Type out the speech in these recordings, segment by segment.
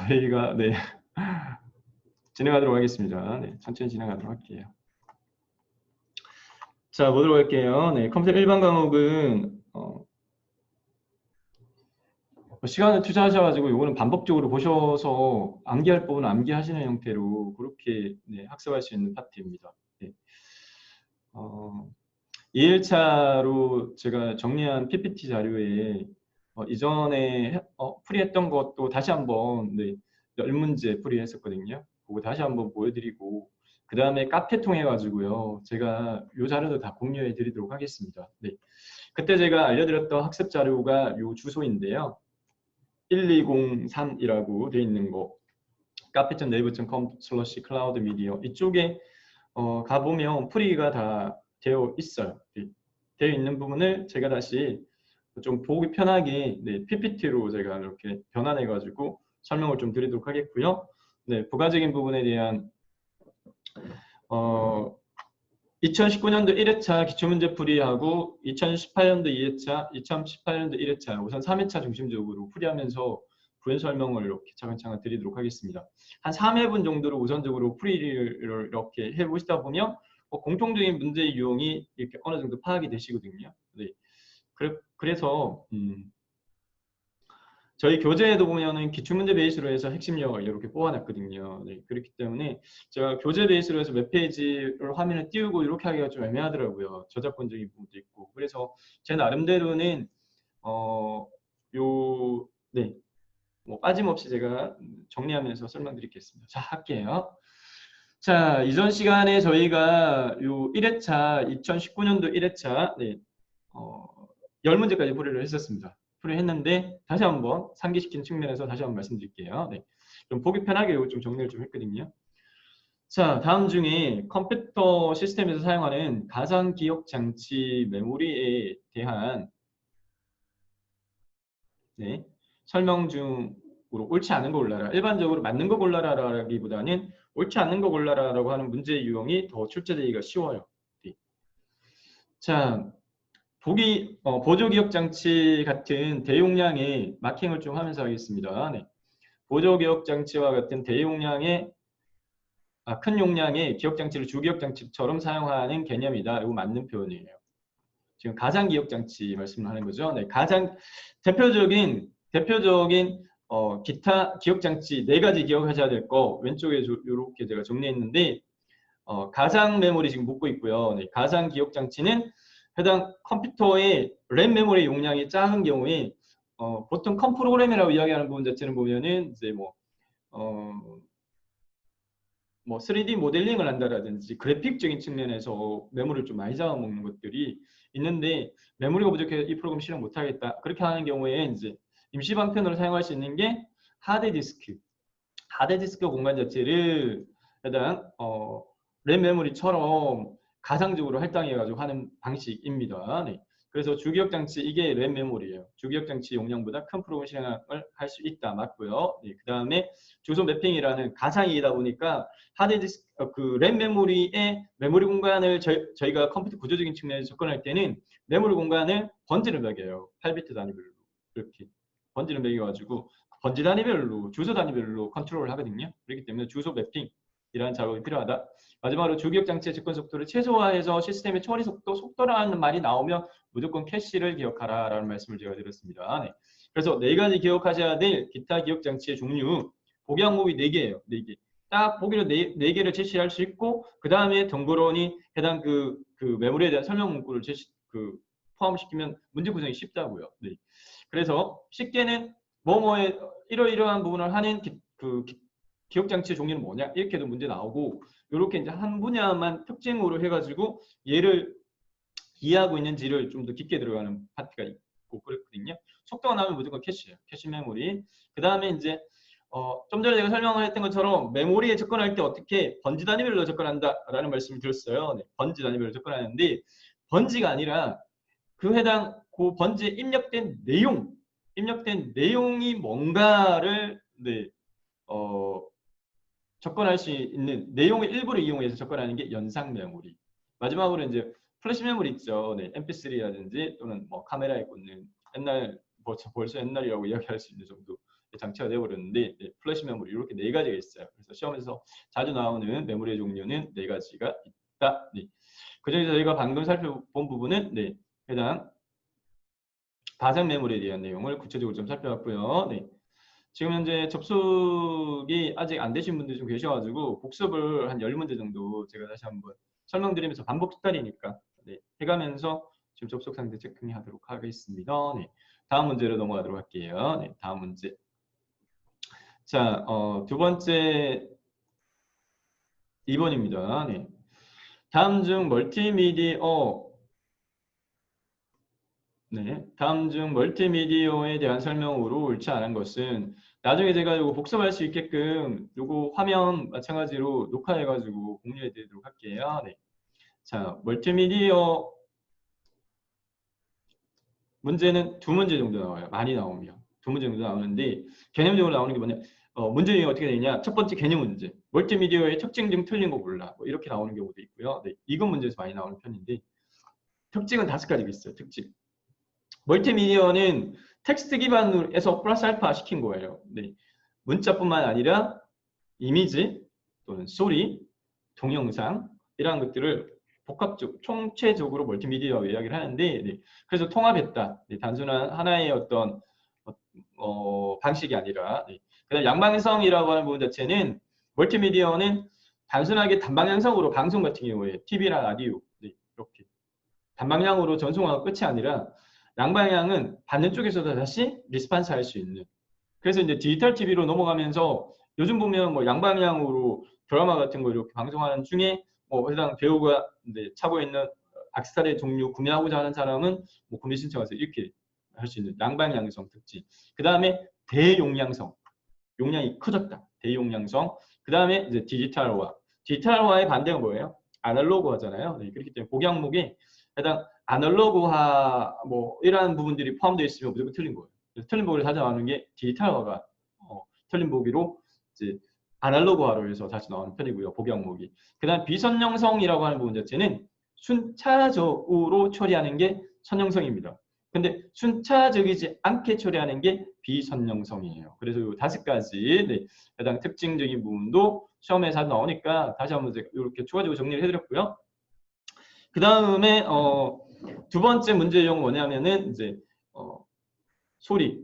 저희가 네 진행하도록 하겠습니다. 네, 천천히 진행하도록 할게요. 자, 보도록 할게요. 네, 컴퓨터 일반 과목은 시간을 투자하셔가지고 이거는 반복적으로 보셔서 암기할 부분은 암기하시는 형태로 그렇게 네, 학습할 수 있는 파트입니다. 네. 2일차로 제가 정리한 PPT 자료에 이전에 풀이했던 것도 다시 한번 네, 10문제 풀이했었거든요. 그거 다시 한번 보여드리고 그 다음에 카페 통해 가지고요. 제가 이 자료도 다 공유해 드리도록 하겠습니다. 네. 그때 제가 알려드렸던 학습 자료가 이 주소인데요. 1203이라고 되어 있는 거 카페.naver.com/cloudmedia 이쪽에 가보면 풀이가 다 되어 있어요. 네. 되어 있는 부분을 제가 다시 좀 보기 편하게 네, PPT로 제가 이렇게 변환해 가지고 설명을 좀 드리도록 하겠고요. 네, 부가적인 부분에 대한 2019년도 1회차 기출문제 풀이하고 2018년도 2회차, 2018년도 1회차 우선 3회차 중심적으로 풀이하면서 부연 설명을 이렇게 차근차근 드리도록 하겠습니다. 한 3회분 정도로 우선적으로 풀이를 이렇게 해보시다 보면 공통적인 문제 유형이 이렇게 어느 정도 파악이 되시거든요. 네. 그래서 저희 교재에도 보면은 기출문제 베이스로 해서 핵심력을 이렇게 뽑아놨거든요. 네, 그렇기 때문에 제가 교재 베이스로 해서 몇 페이지를 화면에 띄우고 이렇게 하기가 좀 애매하더라고요. 저작권적인 부분도 있고. 그래서 제 나름대로는 네, 뭐 빠짐없이 제가 정리하면서 설명드리겠습니다. 자, 할게요. 자, 이전 시간에 저희가 요 1회차 2019년도 1회차 네, 10문제까지 풀이를 했었습니다. 풀이했는데 다시 한번 상기시킨 측면에서 다시 한번 말씀드릴게요. 네. 좀 보기 편하게 좀 정리를 좀 했거든요. 자, 다음 중에 컴퓨터 시스템에서 사용하는 가상 기억 장치 메모리에 대한 네, 설명 중으로 옳지 않은 거 골라라. 일반적으로 맞는 거 골라라라기보다는 옳지 않은 거 골라라라고 하는 문제 유형이 더 출제되기가 쉬워요. 네. 자, 보조기억장치 같은 대용량의 마킹을 좀 하면서 하겠습니다. 네. 보조기억장치와 같은 대용량의 큰 용량의 기억장치를 주기억장치처럼 사용하는 개념이다. 이거 맞는 표현이에요. 지금 가상기억장치 말씀하는 거죠. 네. 대표적인 기타 기억장치 4가지 기억하셔야 될 거 왼쪽에 이렇게 제가 정리했는데 가상 메모리 지금 묻고 있고요. 네. 가상 기억장치는 해당 컴퓨터의 램 메모리 용량이 작은 경우에 보통 컴 프로그램이라고 이야기하는 부분 자체는 보면은 이제 뭐 3D 모델링을 한다라든지 그래픽적인 측면에서 메모리를 좀 많이 잡아먹는 것들이 있는데 메모리가 부족해서 이 프로그램 실행 못하겠다. 그렇게 하는 경우에 이제 임시 방편으로 사용할 수 있는 게 하드디스크 공간 자체를 해당 램 메모리처럼 가상적으로 할당해가지고 하는 방식입니다. 네. 그래서 주기억 장치 이게 램 메모리예요. 주기억 장치 용량보다 큰 프로그램 실행을 할 수 있다. 맞고요. 네. 그 다음에 주소 매핑이라는 가상이다 보니까 하드디스크 램 메모리의 메모리 공간을 저희가 컴퓨터 구조적인 측면에서 접근할 때는 메모리 공간을 번지를 매겨요. 8비트 단위별로 이렇게 번지를 매겨가지고 번지 단위별로 주소 단위별로 컨트롤을 하거든요. 그렇기 때문에 주소 매핑이라는 작업이 필요하다. 마지막으로 주기억 장치의 접근 속도를 최소화해서 시스템의 처리 속도라는 말이 나오면 무조건 캐시를 기억하라라는 말씀을 제가 드렸습니다. 네. 그래서 4가지 기억하셔야 될 기타 기억 장치의 종류 보기 항목이 4개예요. 4개. 딱 보기로 4개를 제시할 수 있고 그 다음에 덩그러니 해당 그 메모리에 대한 설명 문구를 포함시키면 문제 구성이 쉽다고요. 네. 그래서 쉽게는 뭐뭐의 이러이러한 부분을 하는 기억장치 종류는 뭐냐 이렇게도 문제 나오고 이렇게 이제 한 분야만 특징으로 해가지고 얘를 이해하고 있는지를 좀 더 깊게 들어가는 파트가 있고 그렇거든요. 속도가 나면 무조건 캐시예요. 캐시 메모리. 그 다음에 이제 좀 전에 제가 설명을 했던 것처럼 메모리에 접근할 때 어떻게 번지 단위별로 접근한다라는 말씀을 드렸어요. 네, 번지 단위별로 접근하는데 번지가 아니라 그 해당 그 번지에 입력된 내용이 뭔가를 네, 접근할 수 있는 내용의 일부를 이용해서 접근하는 게 연상 메모리. 마지막으로 이제 플래시 메모리 있죠. 네, MP3라든지 또는 뭐 카메라에 꽂는 옛날 벌써 옛날이라고 이야기할 수 있는 정도 장치가 되어버렸는데 네, 플래시 메모리 이렇게 4가지가 있어요. 그래서 시험에서 자주 나오는 메모리의 종류는 4가지가 있다. 네. 그중에서 저희가 방금 살펴본 부분은 네, 해당 가상 메모리에 대한 내용을 구체적으로 좀 살펴봤고요. 네. 지금 현재 접속이 아직 안 되신 분들이 좀 계셔가지고 복습을 한 10문제 정도 제가 다시 한번 설명드리면서 반복 스타일이니까 네, 해가면서 지금 접속 상태 체크하도록 하겠습니다. 네. 다음 문제로 넘어가도록 할게요. 네, 다음 문제. 자, 두 번째 2번입니다. 네. 다음 중 멀티미디어 네, 다음 중 멀티미디어에 대한 설명으로 옳지 않은 것은 나중에 제가 이거 복습할 수 있게끔 요거 화면 마찬가지로 녹화해가지고 공유해 드리도록 할게요. 네. 자, 멀티미디어 문제는 2문제 정도 나와요. 많이 나오면 2문제 정도 나오는데 개념적으로 나오는 게 뭐냐? 문제 중에 어떻게 되냐? 첫 번째 개념 문제. 멀티미디어의 특징 중 틀린 거 몰라. 뭐 이렇게 나오는 경우도 있고요. 네, 이건 문제에서 많이 나오는 편인데 특징은 5가지가 있어요. 특징. 멀티미디어는 텍스트 기반으로 플러스 알파 시킨 거예요. 네. 문자뿐만 아니라 이미지 또는 소리, 동영상 이러한 것들을 복합적, 총체적으로 멀티미디어라고 이야기를 하는데 네. 그래서 통합했다. 네. 단순한 하나의 어떤 방식이 아니라 네. 그다음 양방향성이라고 하는 부분 자체는 멀티미디어는 단순하게 단방향성으로 방송 같은 경우에 TV나 라디오 네. 이렇게 단방향으로 전송하고 끝이 아니라 양방향은 받는 쪽에서도 다시 리스판스 할 수 있는. 그래서 이제 디지털 TV로 넘어가면서 요즘 보면 뭐 양방향으로 드라마 같은 거 이렇게 방송하는 중에 뭐 해당 배우가 이제 차고 있는 악세사리 종류 구매하고자 하는 사람은 뭐 구매 신청해서 이렇게 할 수 있는 양방향성 특징. 그 다음에 대용량성. 용량이 커졌다. 대용량성. 그 다음에 이제 디지털화. 디지털화의 반대가 뭐예요? 아날로그화잖아요. 네, 그렇기 때문에 복양목에 해당 아날로그화 뭐 이러한 부분들이 포함되어 있으면 무조건 틀린 거예요. 그래서 틀린 보기를 찾아나오는 게 디지털화가 틀린 보기로 이제 아날로그화로 해서 다시 나오는 편이고요. 복양목이. 그다음 비선형성이라고 하는 부분 자체는 순차적으로 처리하는 게 선형성입니다. 근데 순차적이지 않게 처리하는 게 비선형성이에요. 그래서 이 5가지 네, 해당 특징적인 부분도 시험에 잘 나오니까 다시 한번 이렇게 추가적으로 정리를 해드렸고요. 그 다음에 두 번째 문제 내용은 뭐냐면은 이제 소리,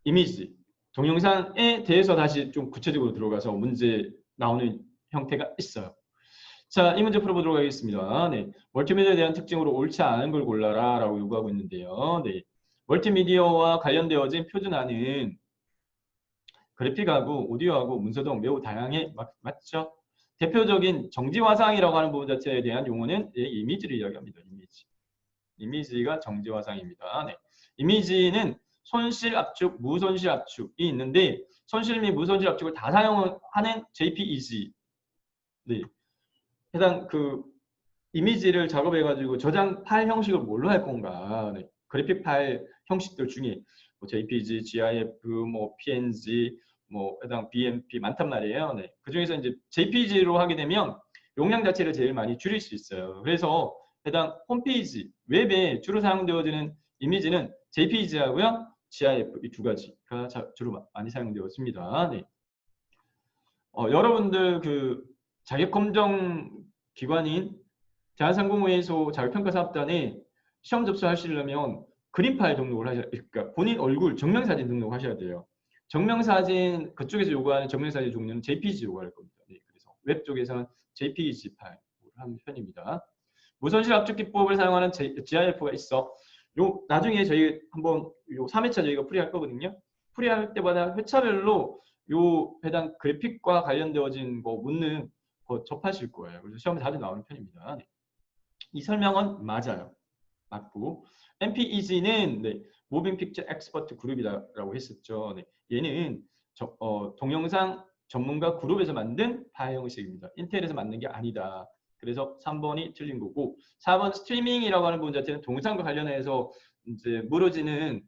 이미지, 동영상에 대해서 다시 좀 구체적으로 들어가서 문제 나오는 형태가 있어요. 자, 이 문제 풀어보도록 하겠습니다. 네, 멀티미디어에 대한 특징으로 옳지 않은 걸 골라라 라고 요구하고 있는데요. 네, 멀티미디어와 관련되어진 표준화는 그래픽하고 오디오하고 문서 등 매우 다양해. 맞죠? 대표적인 정지화상이라고 하는 부분 자체에 대한 용어는 이미지를 이야기합니다. 이미지가 정지화상입니다. 네. 이미지는 손실 압축, 무손실 압축이 있는데 손실 및 무손실 압축을 다 사용하는 JPEG. 네. 해당 그 이미지를 작업해가지고 저장 파일 형식을 뭘로 할 건가? 네. 그래픽 파일 형식들 중에 뭐 JPG, GIF, 뭐 PNG, 뭐 해당 BMP 많단 말이에요. 네. 그 중에서 이제 JPG로 하게 되면 용량 자체를 제일 많이 줄일 수 있어요. 그래서 해당 홈페이지, 웹에 주로 사용되어지는 이미지는 JPG하고요, GIF 이 2가지가 주로 많이 사용되었습니다. 네. 여러분들 그 자격검정 기관인 대한상공회의소 자격평가사업단에 시험 접수하시려면 그림 파일 등록을 하셔야, 그러니까 본인 얼굴 정면사진 등록하셔야 돼요. 정면사진 그쪽에서 요구하는 정면사진 종류는 JPG 요구할 겁니다. 네, 그래서 웹 쪽에서는 JPG 파일을 하는 편입니다. 무손실 압축 기법을 사용하는 GIF가 있어. 요 나중에 저희 한번 요 3회차 저희가 풀이할 거거든요. 풀이할 때마다 회차별로 요 해당 그래픽과 관련되어진 거 묻는 거 접하실 거예요. 그래서 시험에 자주 나오는 편입니다. 네. 이 설명은 맞아요. 맞고 MPEG는 네, 무빙 픽처 엑스퍼트 그룹이라고 했었죠. 네, 얘는 동영상 전문가 그룹에서 만든 파일 형식입니다. 인텔에서 만든 게 아니다. 그래서 3번이 틀린 거고 4번 스트리밍이라고 하는 부분 자체는 동영상과 관련해서 이제 물어지는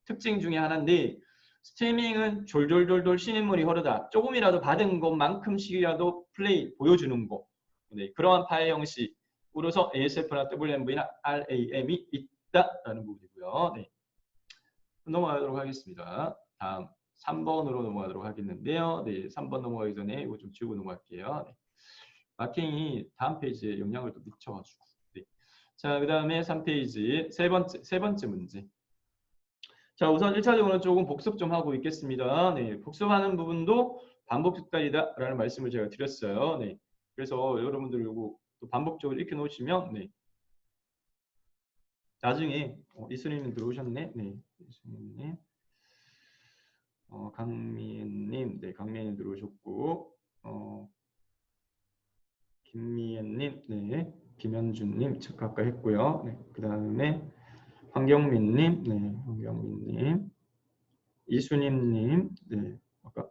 특징 중에 하나인데 스트리밍은 졸졸졸졸 신인물이 흐르다. 조금이라도 받은 것만큼씩이라도 플레이 보여주는 거. 네, 그러한 파일 형식으로서 ASF나 WMV나 RAM이 있다라는 부분이고요. 네. 넘어가도록 하겠습니다. 다음 3번으로 넘어가도록 하겠는데요. 네, 3번 넘어가기 전에 이거 좀 지우고 넘어갈게요. 네. 마킹이 다음 페이지에 영향을 또 미쳐가지고. 네. 자, 그 다음에 3페이지 세 번째 문제. 자, 우선 1차적으로 조금 복습 좀 하고 있겠습니다. 네, 복습하는 부분도 반복 습관이다라는 말씀을 제가 드렸어요. 네, 그래서 여러분들 이거 또 반복적으로 익혀 놓으시면 네, 나중에 이수님님 들어오셨네. 네, 이수님님, 강미연님, 네, 강미연님 들어오셨고, 김미연님, 네, 김현준님 아까 했고요. 네, 그 다음에 황경민님, 네, 황경민님, 이수님님, 네, 아까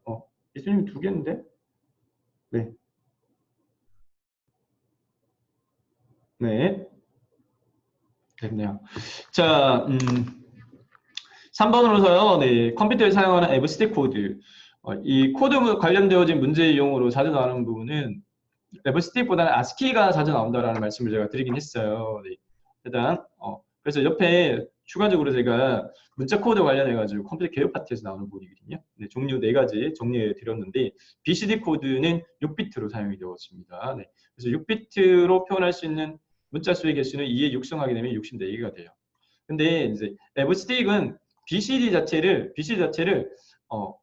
이수님 두 개인데, 네, 네, 됐네요. 자, 3번으로서요, 네, 컴퓨터에 사용하는 에브스틱 코드. 이 코드 관련되어진 문제용으로 자주 나오는 부분은 에브스틱보다는 아스키가 자주 나온다라는 말씀을 제가 드리긴 했어요. 네, 일단, 그래서 옆에 추가적으로 제가 문자 코드 관련해가지고 컴퓨터 개요 파트에서 나오는 부분이거든요. 네, 종류 4가지 정리해 드렸는데, BCD 코드는 6비트로 사용이 되었습니다. 네, 그래서 6비트로 표현할 수 있는 문자 수의 개수는 2에 육성하게 되면 64개가 돼요. 근데 이제 에브스틱은 BCD 자체를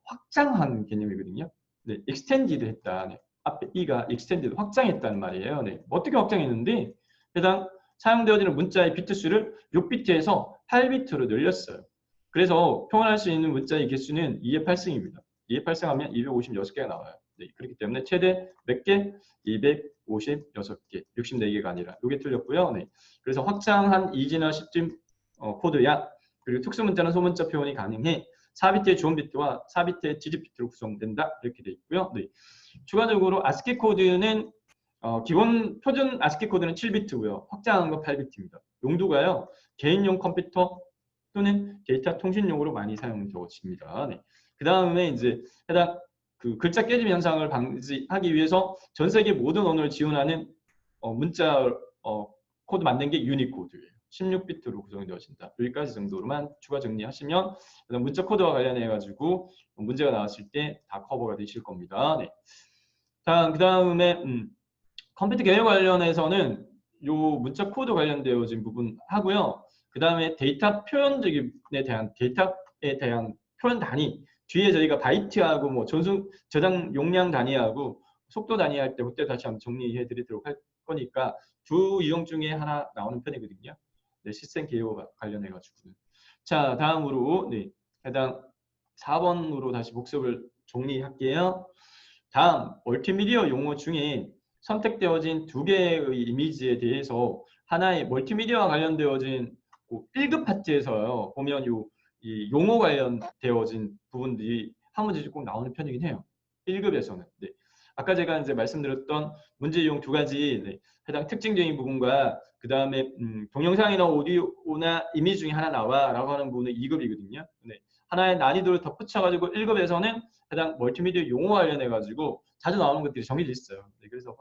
확장한 개념이거든요. 네, extended 했다. 네, 앞에 E가 extended 확장했다는 말이에요. 네, 어떻게 확장했는데 해당 사용되어지는 문자의 비트 수를 6비트에서 8비트로 늘렸어요. 그래서 표현할 수 있는 문자의 개수는 2의 8승입니다. 2의 8승하면 256개가 나와요. 네, 그렇기 때문에 최대 몇 개? 256개, 64개가 아니라 이게 틀렸고요. 네, 그래서 확장한 이진화 10진 코드야. 그리고 특수문자는 소문자 표현이 가능해. 4비트의 주원 비트와 4비트의 디짓 비트로 구성된다. 이렇게 되어 있고요. 네. 추가적으로 아스키 코드는 기본 표준 아스키 코드는 7비트고요. 확장한 건 8비트입니다. 용도가요. 개인용 컴퓨터 또는 데이터 통신용으로 많이 사용되어집니다. 네. 그 다음에 이제 해당 그 글자 깨짐 현상을 방지하기 위해서 전 세계 모든 언어를 지원하는 문자 코드 만든 게 유니코드예요. 16비트로 구성이 되어진다. 여기까지 정도로만 추가 정리하시면 문자 코드와 관련해 가지고 문제가 나왔을 때 다 커버가 되실 겁니다. 네. 그 다음에 컴퓨터 개요 관련해서는 요 문자 코드 관련되어진 부분 하고요. 그 다음에 데이터 표현적에 대한 데이터에 대한 표현 단위 뒤에 저희가 바이트하고 뭐 저장 용량 단위하고 속도 단위 할 때 그때 다시 한번 정리해 드리도록 할 거니까 두 유형 중에 하나 나오는 편이거든요. 네, 시스템 개요 관련해 가지고는. 자, 다음으로 네, 해당 4번으로 다시 복습을 정리할게요. 다음 멀티미디어 용어 중에 선택되어진 2개의 이미지에 대해서 하나의 멀티미디어와 관련되어진 1급 파트에서요. 보면 이 용어 관련되어진 부분들이 한 문제씩 꼭 나오는 편이긴 해요. 1급에서는. 네. 아까 제가 이제 말씀드렸던 문제 유형 2가지 네. 해당 특징적인 부분과 그 다음에 동영상이나 오디오나 이미지 중에 하나 나와라고 하는 부분은 2급이거든요. 네. 하나의 난이도를 덧붙여가지고 1급에서는 해당 멀티미디어 용어 관련해가지고 자주 나오는 것들이 정해져 있어요. 네, 그래서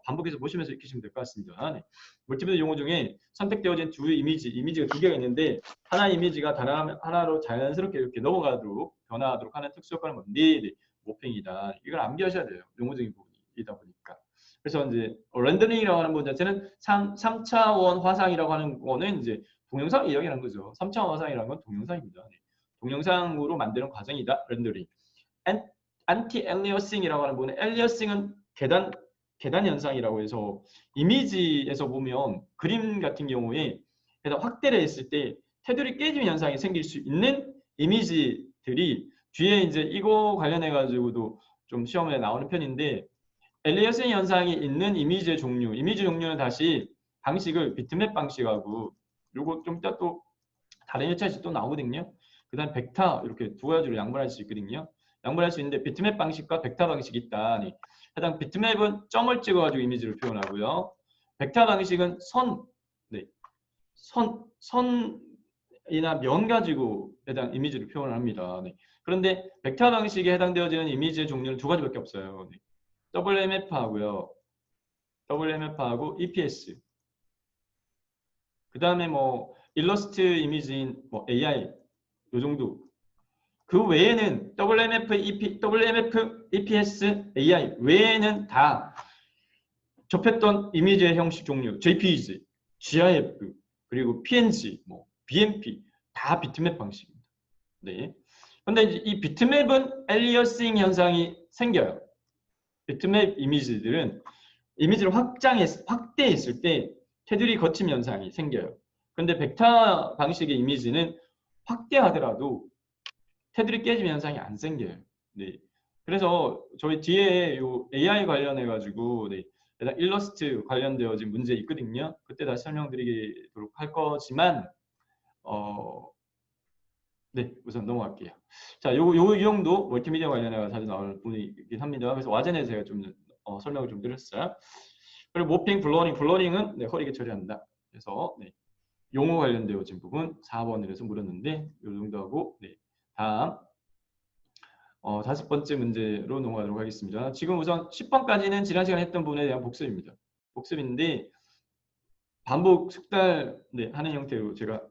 반복해서 보시면서 익히시면 될 것 같습니다. 네. 멀티미디어 용어 중에 선택되어진 이미지가 2개가 있는데 하나 이미지가 다른 하나로 자연스럽게 이렇게 넘어가도록 변화하도록 하는 특수 효과는 뭔데? 네, 모핑이다. 이걸 암기하셔야 돼요. 용어적인 부분이다 보니까. 그래서 이제 렌더링이라고 하는 부분 자체는 3차원 화상이라고 하는 거는 이제 동영상 이야기하는 거죠. 3차원 화상이라는 건 동영상입니다. 네. 동영상으로 만드는 과정이다. 렌더링. 안티 엘리어싱이라고 하는 부분은 엘리어싱은 계단 현상이라고 해서 이미지에서 보면 그림 같은 경우에 확대를 했을 때 테두리 깨짐 현상이 생길 수 있는 이미지들이 뒤에 이제 이거 관련해 가지고도 좀 시험에 나오는 편인데 엘리어싱 현상이 있는 이미지 종류는 다시 방식을 비트맵 방식하고 요거 좀 이따 또 다른 여차에서 또 나오거든요. 그 다음 벡터 이렇게 2가지로 양분할 수 있거든요. 양분할 수 있는데 비트맵 방식과 벡터 방식이 있다. 네. 해당 비트맵은 점을 찍어가지고 이미지를 표현하고요. 벡터 방식은 네. 선이나 면 가지고 해당 이미지를 표현을 합니다. 네. 그런데 벡터 방식에 해당되어지는 이미지의 종류는 2가지밖에 없어요. 네. WMF하고요. WMF하고 EPS. 그 다음에 뭐 일러스트 이미지인 뭐 AI 요 정도. 그 외에는 WMF, WMF, EPS, AI 외에는 다 접했던 이미지의 형식 종류, JPEG, GIF, 그리고 PNG, 뭐 BMP 다 비트맵 방식입니다. 네. 근데 이제 이 비트맵은 엘리어싱 현상이 생겨요. 비트맵 이미지들은 이미지를 확대했을 때 테두리 거침 현상이 생겨요. 근데 벡터 방식의 이미지는 확대하더라도 테두리 깨짐 현상이 안 생겨요. 네. 그래서 저희 뒤에 요 AI 관련해 가지고 네. 일러스트 관련되어진 문제 있거든요. 그때 다시 설명드리도록 할 거지만 네, 우선 넘어갈게요. 자, 이 정도 멀티미디어 관련해서 자주 나올 부분이긴 합니다. 그래서 와전에 제가 좀 설명을 좀 드렸어요. 그리고 모핑, 블러링은 네, 허리게 처리한다. 그래서 네, 용어 관련되어진 부분 4번을 해서 물었는데 이 정도 하고 네, 다음 5번째 문제로 넘어가도록 하겠습니다. 지금 우선 10번까지는 지난 시간에 했던 부분에 대한 복습입니다. 복습인데 반복 숙달 네, 하는 형태로 제가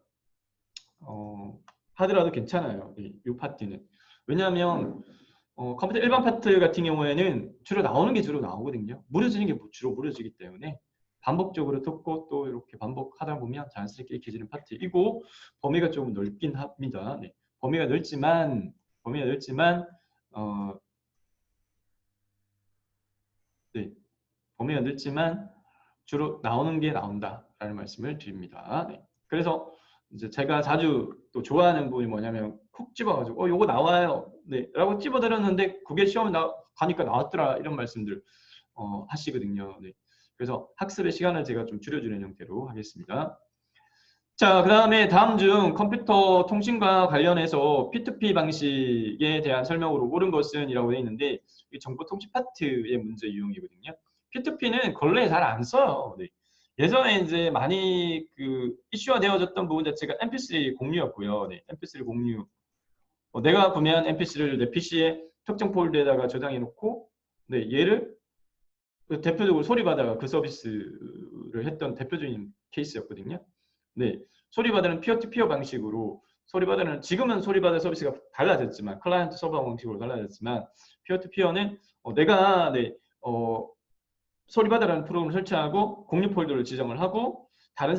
하더라도 괜찮아요. 이 파트는. 왜냐하면 컴퓨터 일반 파트 같은 경우에는 주로 나오는 게 주로 나오거든요. 무뎌지는 게 주로 무뎌지기 때문에 반복적으로 듣고 또 이렇게 반복하다 보면 자연스럽게 익혀지는 파트이고 범위가 조금 넓긴 합니다. 네. 범위가 넓지만 네. 범위가 넓지만 주로 나오는 게 나온다라는 말씀을 드립니다. 네. 그래서 이제 제가 자주 또 좋아하는 부분이 뭐냐면 콕 집어가지고 요거 나와요. 네. 라고 집어드렸는데 그게 시험에 가니까 나왔더라 이런 말씀들 하시거든요. 네. 그래서 학습의 시간을 제가 좀 줄여주는 형태로 하겠습니다. 자, 그 다음에 다음 중 컴퓨터 통신과 관련해서 P2P 방식에 대한 설명으로 옳은 것은 이라고 되어 있는데 이 정보 통신 파트의 문제 유형이거든요. P2P는 근래에 잘 안 써요. 네. 예전에 이제 많이 그 이슈화 되어졌던 부분 자체가 MP3 공유였고요. 네, MP3 공유. 내가 구매한 MP3를 내 PC에 특정 폴더에다가 저장해 놓고 네, 얘를 대표적으로 소리바다가 그 서비스를 했던 대표적인 케이스였거든요. 네, 소리바다는 피어투피어 방식으로 소리바다는 지금은 소리바다 서비스가 달라졌지만 클라이언트 서버 방식으로 달라졌지만 피어투피어는 내가 네, 소리바다라는 프로그램을 설치하고 공유 폴더를 지정을 하고 다른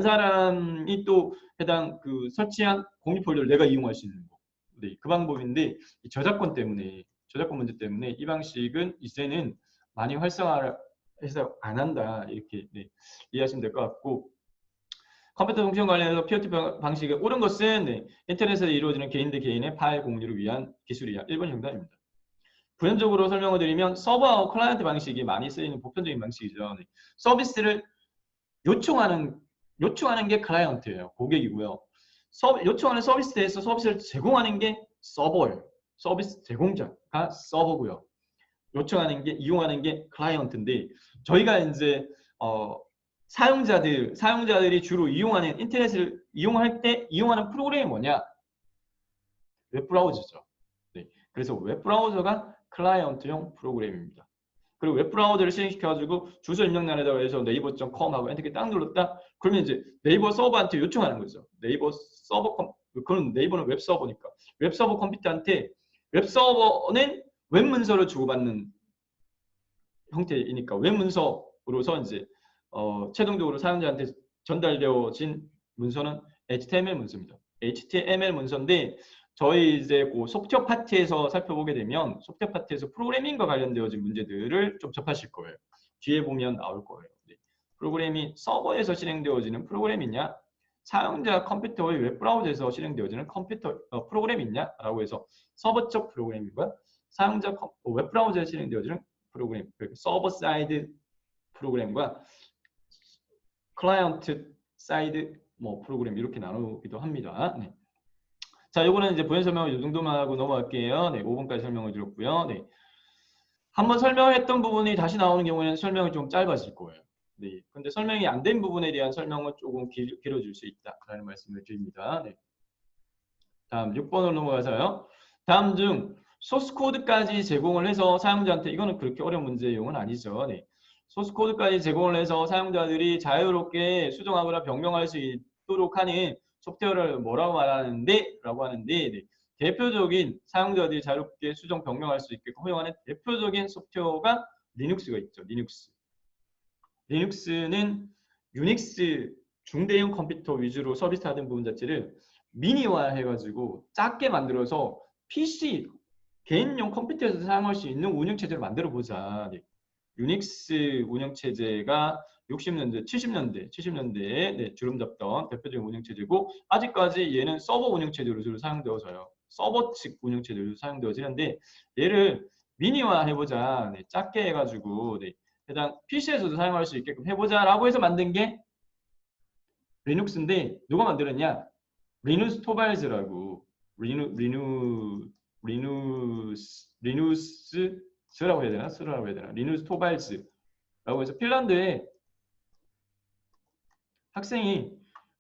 사람이 또 해당 그 설치한 공유 폴더를 내가 이용할 수 있는 거. 네, 그 방법인데 저작권 문제 때문에 이 방식은 이제는 많이 활성화해서 안 한다 이렇게 네, 이해하시면 될 것 같고 컴퓨터 통신 관련해서 피어투피어 방식의 옳은 것은 네, 인터넷에서 이루어지는 개인 대 개인의 파일 공유를 위한 기술이야. 1번 정답입니다. 부연적으로 설명을 드리면 서버와 클라이언트 방식이 많이 쓰이는 보편적인 방식이죠. 네. 서비스를 요청하는 게 클라이언트예요. 고객이고요. 요청하는 서비스에 대해서 서비스를 제공하는 게 서버예요. 서비스 제공자가 서버고요. 요청하는 게 이용하는 게 클라이언트인데 저희가 이제 사용자들이 주로 이용하는 인터넷을 이용할 때 이용하는 프로그램이 뭐냐? 웹브라우저죠. 네. 그래서 웹브라우저가 클라이언트용 프로그램입니다. 그리고 웹브라우저를 실행시켜가지고 주소 입력란에다가 해서 네이버.com 하고 엔터키 딱 눌렀다? 그러면 이제 네이버 서버한테 요청하는 거죠. 네이버 서버 그건 네이버는 웹서버니까. 웹서버 컴퓨터한테 웹서버는 웹문서를 주고받는 형태이니까 웹문서로서 이제 최종적으로 사용자한테 전달되어진 문서는 HTML 문서입니다. HTML 문서인데 저희 이제 그 소프트웨어 파트에서 살펴보게 되면 소프트웨어 파트에서 프로그래밍과 관련되어진 문제들을 좀 접하실 거예요. 뒤에 보면 나올 거예요. 네. 프로그램이 서버에서 실행되어지는 프로그램이냐 사용자 컴퓨터의 웹브라우저에서 실행되어지는 프로그램이냐 라고 해서 서버 쪽 프로그램과 사용자 웹브라우저에 실행되어지는 프로그램, 서버 사이드 프로그램과 클라이언트 사이드 프로그램 이렇게 나누기도 합니다. 네. 자, 요거는 이제 부연 설명을 이 정도만 하고 넘어갈게요. 네, 5번까지 설명을 드렸고요. 네. 한번 설명했던 부분이 다시 나오는 경우에는 설명이 좀 짧아질 거예요. 네. 근데 설명이 안 된 부분에 대한 설명은 조금 길어질 수 있다라는 말씀을 드립니다. 네. 다음 6번으로 넘어가서요. 다음 중 소스 코드까지 제공을 해서 사용자한테 이거는 그렇게 어려운 문제용은 아니죠. 네. 소스 코드까지 제공을 해서 사용자들이 자유롭게 수정하거나 변경할 수 있도록 하는 소프트웨어를 뭐라고 말하는데? 라고 하는데 네. 대표적인 사용자들이 자유롭게 수정 변경할 수 있게 허용하는 대표적인 소프트웨어가 리눅스가 있죠. 리눅스. 리눅스는 유닉스 중대형 컴퓨터 위주로 서비스하던 부분 자체를 미니화 해가지고 작게 만들어서 PC 개인용 컴퓨터에서 사용할 수 있는 운영체제를 만들어 보자. 네. 유닉스 운영체제가 60년대, 70년대에 네, 주름 잡던 대표적인 운영체제고 아직까지 얘는 서버 운영체제로 주로 사용되어져요. 서버 측 운영체제로 사용되어지는데 얘를 미니화 해보자. 네, 작게 해가지고 네, 해당 PC에서도 사용할 수 있게끔 해보자라고 해서 만든 게 리눅스인데 누가 만들었냐? 리누스 토발즈라고 리누스라고 해야 되나? 스라고 해야 되나? 리누스 토발즈라고 해서 핀란드의 학생이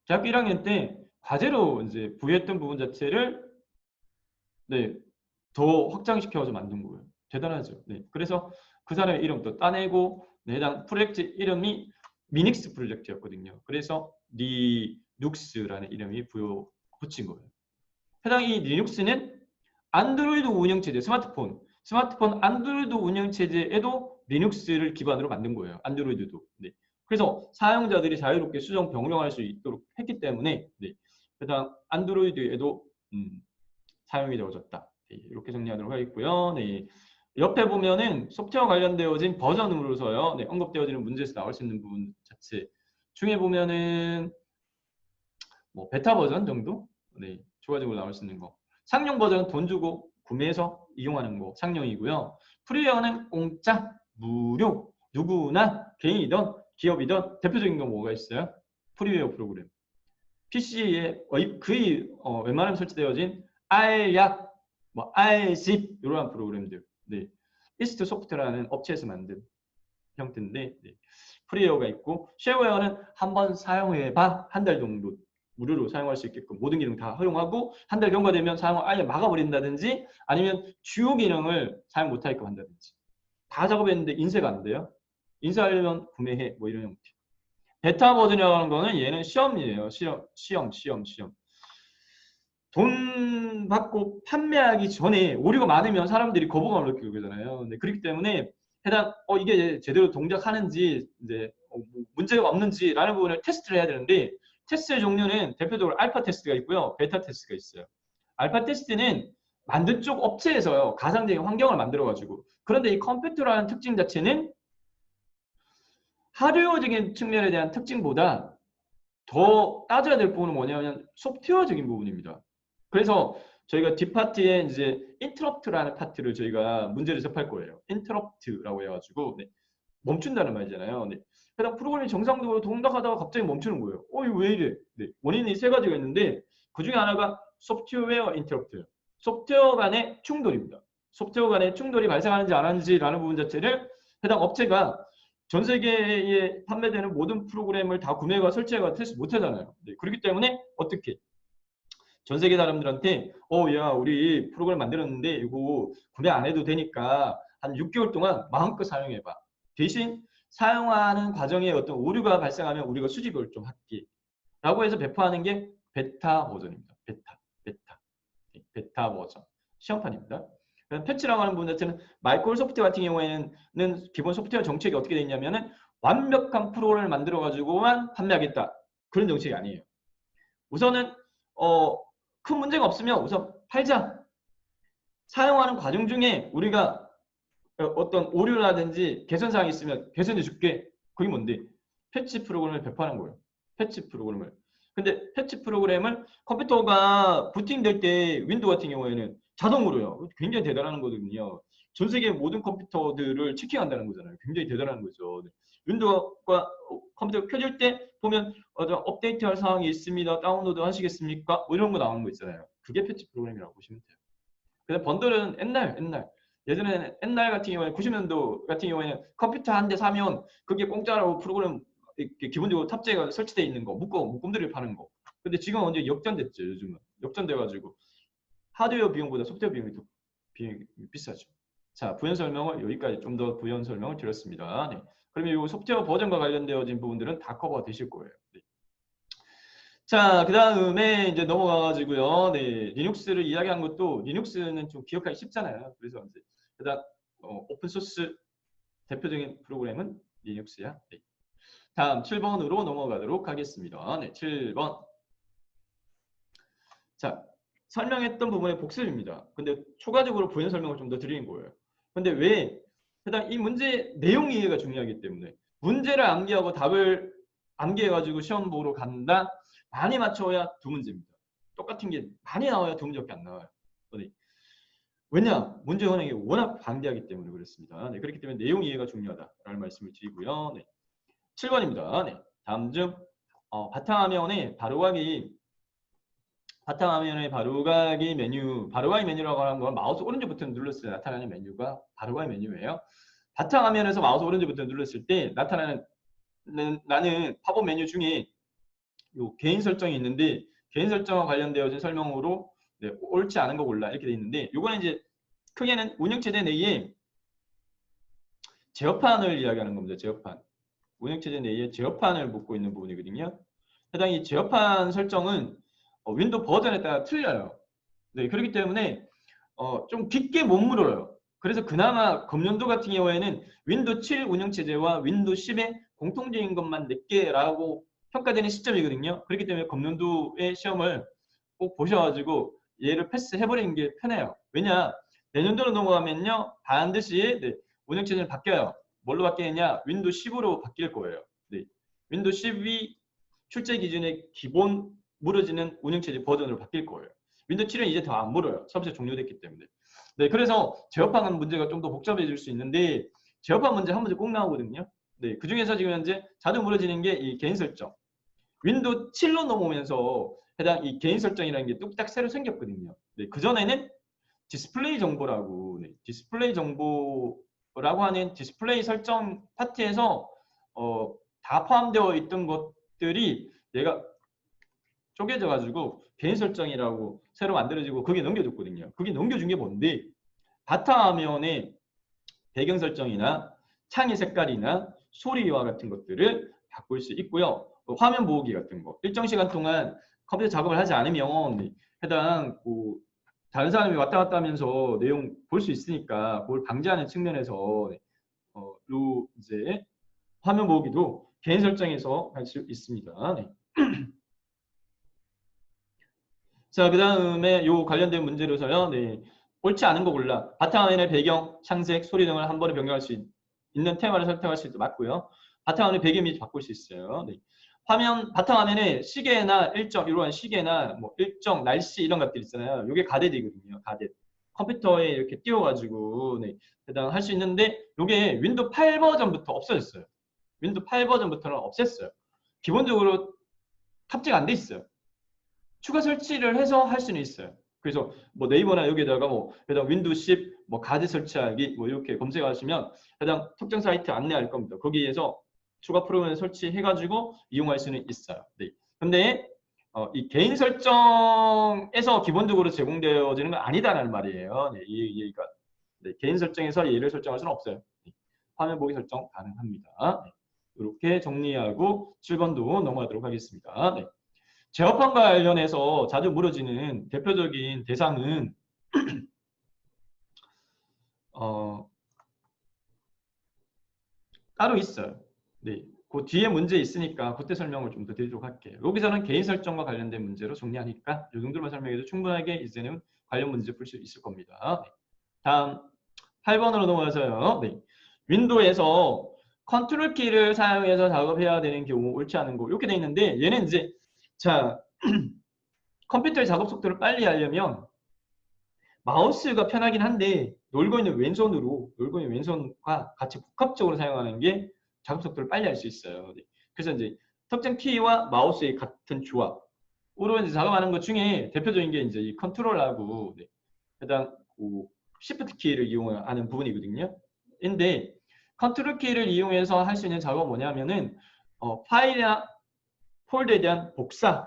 대학교 1학년 때 과제로 이제 부여했던 부분 자체를 네, 더 확장시켜서 만든 거예요. 대단하죠. 네, 그래서 그 사람의 이름도 따내고 네, 해당 프로젝트 이름이 미닉스 프로젝트였거든요. 그래서 리눅스라는 이름이 붙인 거예요. 해당 이 리눅스는 안드로이드 운영체제, 스마트폰 안드로이드 운영체제에도 리눅스를 기반으로 만든 거예요. 안드로이드도. 네. 그래서 사용자들이 자유롭게 수정 변경할 수 있도록 했기 때문에 네. 해당 안드로이드에도 사용이 되어졌다. 네. 이렇게 정리하도록 하겠고요. 네. 옆에 보면은 소프트웨어 관련되어진 버전으로서요. 네. 언급되어지는 문제에서 나올 수 있는 부분 자체 중에 보면은 뭐 베타 버전 정도? 네. 추가적으로 나올 수 있는 거. 상용 버전은 돈 주고 구매해서 이용하는 거 상용이고요. 프리웨어는 공짜, 무료, 누구나 개인이든 기업이든 대표적인 거 뭐가 있어요? 프리웨어 프로그램. PC에 거의 웬만하면 설치되어진 알약, 뭐 알집 이러한 프로그램들. 네. 이스트 소프트라는 업체에서 만든 형태인데 네. 프리웨어가 있고 쉐어웨어는 한번 사용해봐 한 달 정도 무료로 사용할 수 있게끔 모든 기능 다 허용하고 한 달 경과되면 사용을 아예 막아버린다든지 아니면 주요 기능을 사용 못하게끔 한다든지 다 작업했는데 인쇄가 안 돼요. 인쇄하려면 구매해 뭐 이런 형태. 베타 버전이라는 거는 얘는 시험이에요. 시험. 돈 받고 판매하기 전에 오류가 많으면 사람들이 거부감을 느끼게 되잖아요. 네, 그렇기 때문에 해당 이게 제대로 동작하는지 이제 뭐 문제가 없는지라는 부분을 테스트를 해야 되는데 테스트의 종류는 대표적으로 알파 테스트가 있고요. 베타 테스트가 있어요. 알파 테스트는 만든 쪽 업체에서요. 가상적인 환경을 만들어가지고 그런데 이 컴퓨터라는 특징 자체는 하드웨어적인 측면에 대한 특징보다 더 따져야 될 부분은 뭐냐면 소프트웨어적인 부분입니다. 그래서 저희가 뒷파트에 이제 interrupt라는 파트를 저희가 문제를 접할 거예요. interrupt라고 해가지고 네. 멈춘다는 말이잖아요. 네. 해당 프로그램이 정상적으로 동작하다가 갑자기 멈추는 거예요. 이거 왜 이래? 네. 원인이 세 가지가 있는데 그 중에 하나가 소프트웨어 인터럽트예요. 소프트웨어 간의 충돌입니다. 소프트웨어 간의 충돌이 발생하는지 안 하는지라는 부분 자체를 해당 업체가 전 세계에 판매되는 모든 프로그램을 다 구매가 설치해가 테스트 못 하잖아요. 네. 그렇기 때문에 어떻게 전 세계 사람들한테 야 우리 프로그램 만들었는데 이거 구매 안 해도 되니까 한 6개월 동안 마음껏 사용해봐. 대신 사용하는 과정에 어떤 오류가 발생하면 우리가 수집을 좀 할게. 라고 해서 배포하는 게 베타 버전입니다. 베타 버전. 시험판입니다. 패치라고 하는 부분 자체는 마이크로소프트 같은 경우에는 기본 소프트웨어 정책이 어떻게 되어 있냐면은 완벽한 프로그램을 만들어 가지고만 판매하겠다. 그런 정책이 아니에요. 우선은 큰 문제가 없으면 우선 팔자. 사용하는 과정 중에 우리가 어떤 오류라든지 개선사항이 있으면 개선해 줄게. 그게 뭔데? 패치 프로그램을 배포하는 거예요. 패치 프로그램을. 근데 패치 프로그램을 컴퓨터가 부팅될 때 윈도우 같은 경우에는 자동으로요. 굉장히 대단한 거거든요. 전 세계 모든 컴퓨터들을 체킹한다는 거잖아요. 굉장히 대단한 거죠. 윈도우가 컴퓨터가 켜질 때 보면 업데이트할 사항이 있습니다. 다운로드 하시겠습니까? 뭐 이런 거 나오는 거 있잖아요. 그게 패치 프로그램이라고 보시면 돼요. 근데 번들은 예전에 옛날 같은 경우에 90년도 같은 경우에는 컴퓨터 한 대 사면 그게 공짜로 프로그램 기본적으로 탑재가 설치되어 있는 거 묶음들을 파는 거. 근데 지금 언제 역전됐죠. 요즘은 역전돼가지고 하드웨어 비용보다 소프트웨어 비용이 더 비싸죠. 자, 부연 설명을 여기까지 좀 더 부연 설명을 드렸습니다. 네. 그러면 이 소프트웨어 버전과 관련되어진 부분들은 다 커버 되실 거예요. 네. 자, 그 다음에 이제 넘어가가지고요. 네, 리눅스를 이야기한 것도 리눅스는 좀 기억하기 쉽잖아요. 그래서 이제 그다음 오픈 소스 대표적인 프로그램은 리눅스야. 네. 다음 7번으로 넘어가도록 하겠습니다. 네, 7번. 자, 설명했던 부분의 복습입니다. 근데 추가적으로 부연 설명을 좀 더 드리는 거예요. 근데 왜 해당 이 문제 내용 이해가 중요하기 때문에 문제를 암기하고 답을 암기해가지고 시험 보러 간다. 많이 맞춰야 두 문제입니다. 똑같은 게 많이 나와야 두 문제밖에 안 나와요. 네. 왜냐? 문제 현황이 워낙 방대하기 때문에 그렇습니다. 네, 그렇기 때문에 내용 이해가 중요하다라는 말씀을 드리고요. 네. 7번입니다. 네. 다음 중 바탕화면에 바탕화면의 바로가기 메뉴라고 하는 건 마우스 오른쪽 버튼 눌렀을 때 나타나는 메뉴가 바로가기 메뉴예요. 바탕화면에서 마우스 오른쪽 버튼 눌렀을 때 나타나는 나는 팝업 메뉴 중에 요 개인 설정이 있는데 개인 설정과 관련되어진 설명으로 네, 옳지 않은 거 골라 이렇게 돼 있는데 요거는 이제 크게는 운영체제 내에 제어판을 이야기하는 겁니다. 제어판. 운영체제 내에 제어판을 묻고 있는 부분이거든요. 해당 이 제어판 설정은 윈도우 버전에 따라 틀려요. 네, 그렇기 때문에 좀 깊게 못 물어요. 그래서 그나마 금년도 같은 경우에는 윈도우 7 운영체제와 윈도우 10의 공통적인 것만 4개라고 평가되는 시점이거든요. 그렇기 때문에 금년도의 시험을 꼭 보셔가지고 얘를 패스해버리는 게 편해요. 왜냐? 내년도로 넘어가면요. 반드시 네, 운영체제는 바뀌어요. 뭘로 바뀌느냐? 윈도우 10으로 바뀔 거예요. 네, 윈도우 10이 출제 기준의 기본 물어지는 운영체제 버전으로 바뀔 거예요. 윈도우 7은 이제 더 안 물어요. 서비스 종료됐기 때문에. 네, 그래서 제어판 문제가 좀 더 복잡해질 수 있는데 제어판 문제 한 문제 꼭 나오거든요. 네, 그 중에서 지금 현재 자주 물어지는 게 이 개인 설정. 윈도우 7로 넘어오면서 해당 이 개인 설정이라는 게 뚝딱 새로 생겼거든요. 네, 그 전에는 디스플레이 정보라고, 네, 디스플레이 정보라고 하는 디스플레이 설정 파트에서 다 포함되어 있던 것들이 얘가 쪼개져 가지고 개인 설정이라고 새로 만들어지고 그게 넘겨졌거든요. 그게 넘겨준 게 뭔데 바탕화면에 배경 설정이나 창의 색깔이나 소리와 같은 것들을 바꿀 수 있고요. 화면 보호기 같은 거. 일정 시간 동안 컴퓨터 작업을 하지 않으면 해당 다른 사람이 왔다 갔다 하면서 내용 볼 수 있으니까 그걸 방지하는 측면에서 이제 화면 보호기도 개인 설정에서 할 수 있습니다. 네. 자, 그 다음에 요 관련된 문제로서요. 네. 옳지 않은 거 골라. 바탕화면의 배경, 창색, 소리 등을 한 번에 변경할 수 있는 테마를 선택할 수 맞고요. 바탕화면의 배경 이미지 바꿀 수 있어요. 네. 바탕화면에 시계나 이러한 시계나 뭐 일정, 날씨 이런 것들 있잖아요. 요게 가대이거든요. 가대. 컴퓨터에 이렇게 띄워가지고 네. 해당 할 수 있는데 요게 윈도우 8 버전부터 없어졌어요. 윈도우 8 버전부터는 없앴어요. 기본적으로 탑재가 안 돼 있어요. 추가 설치를 해서 할 수는 있어요. 그래서 뭐 네이버나 여기다가 뭐 해당 윈도우 10 뭐 가드 설치하기 뭐 이렇게 검색하시면 해당 특정 사이트 안내할 겁니다. 거기에서 추가 프로그램 설치해가지고 이용할 수는 있어요. 네. 근데 이 개인 설정에서 기본적으로 제공되어지는 건 아니다라는 말이에요. 네, 얘기가 네, 개인 설정에서 얘를 설정할 수는 없어요. 네. 화면 보기 설정 가능합니다. 네. 이렇게 정리하고 7번도 넘어가도록 하겠습니다. 네. 제어판과 관련해서 자주 물어지는 대표적인 대상은 따로 있어요. 네, 그 뒤에 문제 있으니까 그때 설명을 좀 더 드리도록 할게요. 여기서는 개인 설정과 관련된 문제로 정리하니까 이 정도만 설명해도 충분하게 이제는 관련 문제 풀 수 있을 겁니다. 네. 다음 8번으로 넘어가서요. 네. 윈도우에서 컨트롤 키를 사용해서 작업해야 되는 경우 옳지 않은 거 이렇게 돼 있는데 얘는 이제 자 컴퓨터의 작업 속도를 빨리 하려면 마우스가 편하긴 한데 놀고 있는 왼손과 같이 복합적으로 사용하는 게 작업 속도를 빨리 할 수 있어요. 네. 그래서 이제 특정 키와 마우스의 같은 조합으로 이제 작업하는 것 중에 대표적인 게 이제 이 컨트롤하고 네. 해당 시프트 키를 이용하는 부분이거든요. 근데 컨트롤 키를 이용해서 할 수 있는 작업은 뭐냐면은 파일이나 폴더에 대한 복사.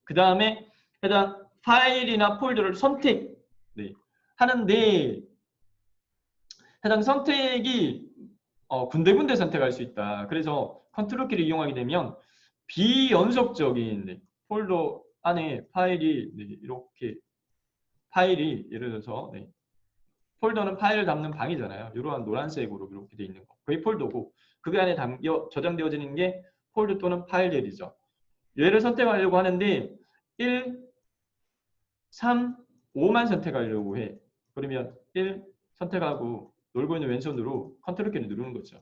그 다음에 해당 파일이나 폴더를 선택 네, 하는데 해당 선택이 군데군데 선택할 수 있다. 그래서 컨트롤 키를 이용하게 되면 비연속적인 네, 폴더 안에 파일이 네, 이렇게 파일이 예를 들어서 네, 폴더는 파일을 담는 방이잖아요. 이러한 노란색으로 이렇게 돼 있는 거. 그게 폴더고 그 안에 담겨 저장되어지는 게 폴더 또는 파일들이죠. 얘를 선택하려고 하는데 1, 3, 5만 선택하려고 해. 그러면 1 선택하고 놀고 있는 왼손으로 컨트롤 키를 누르는 거죠.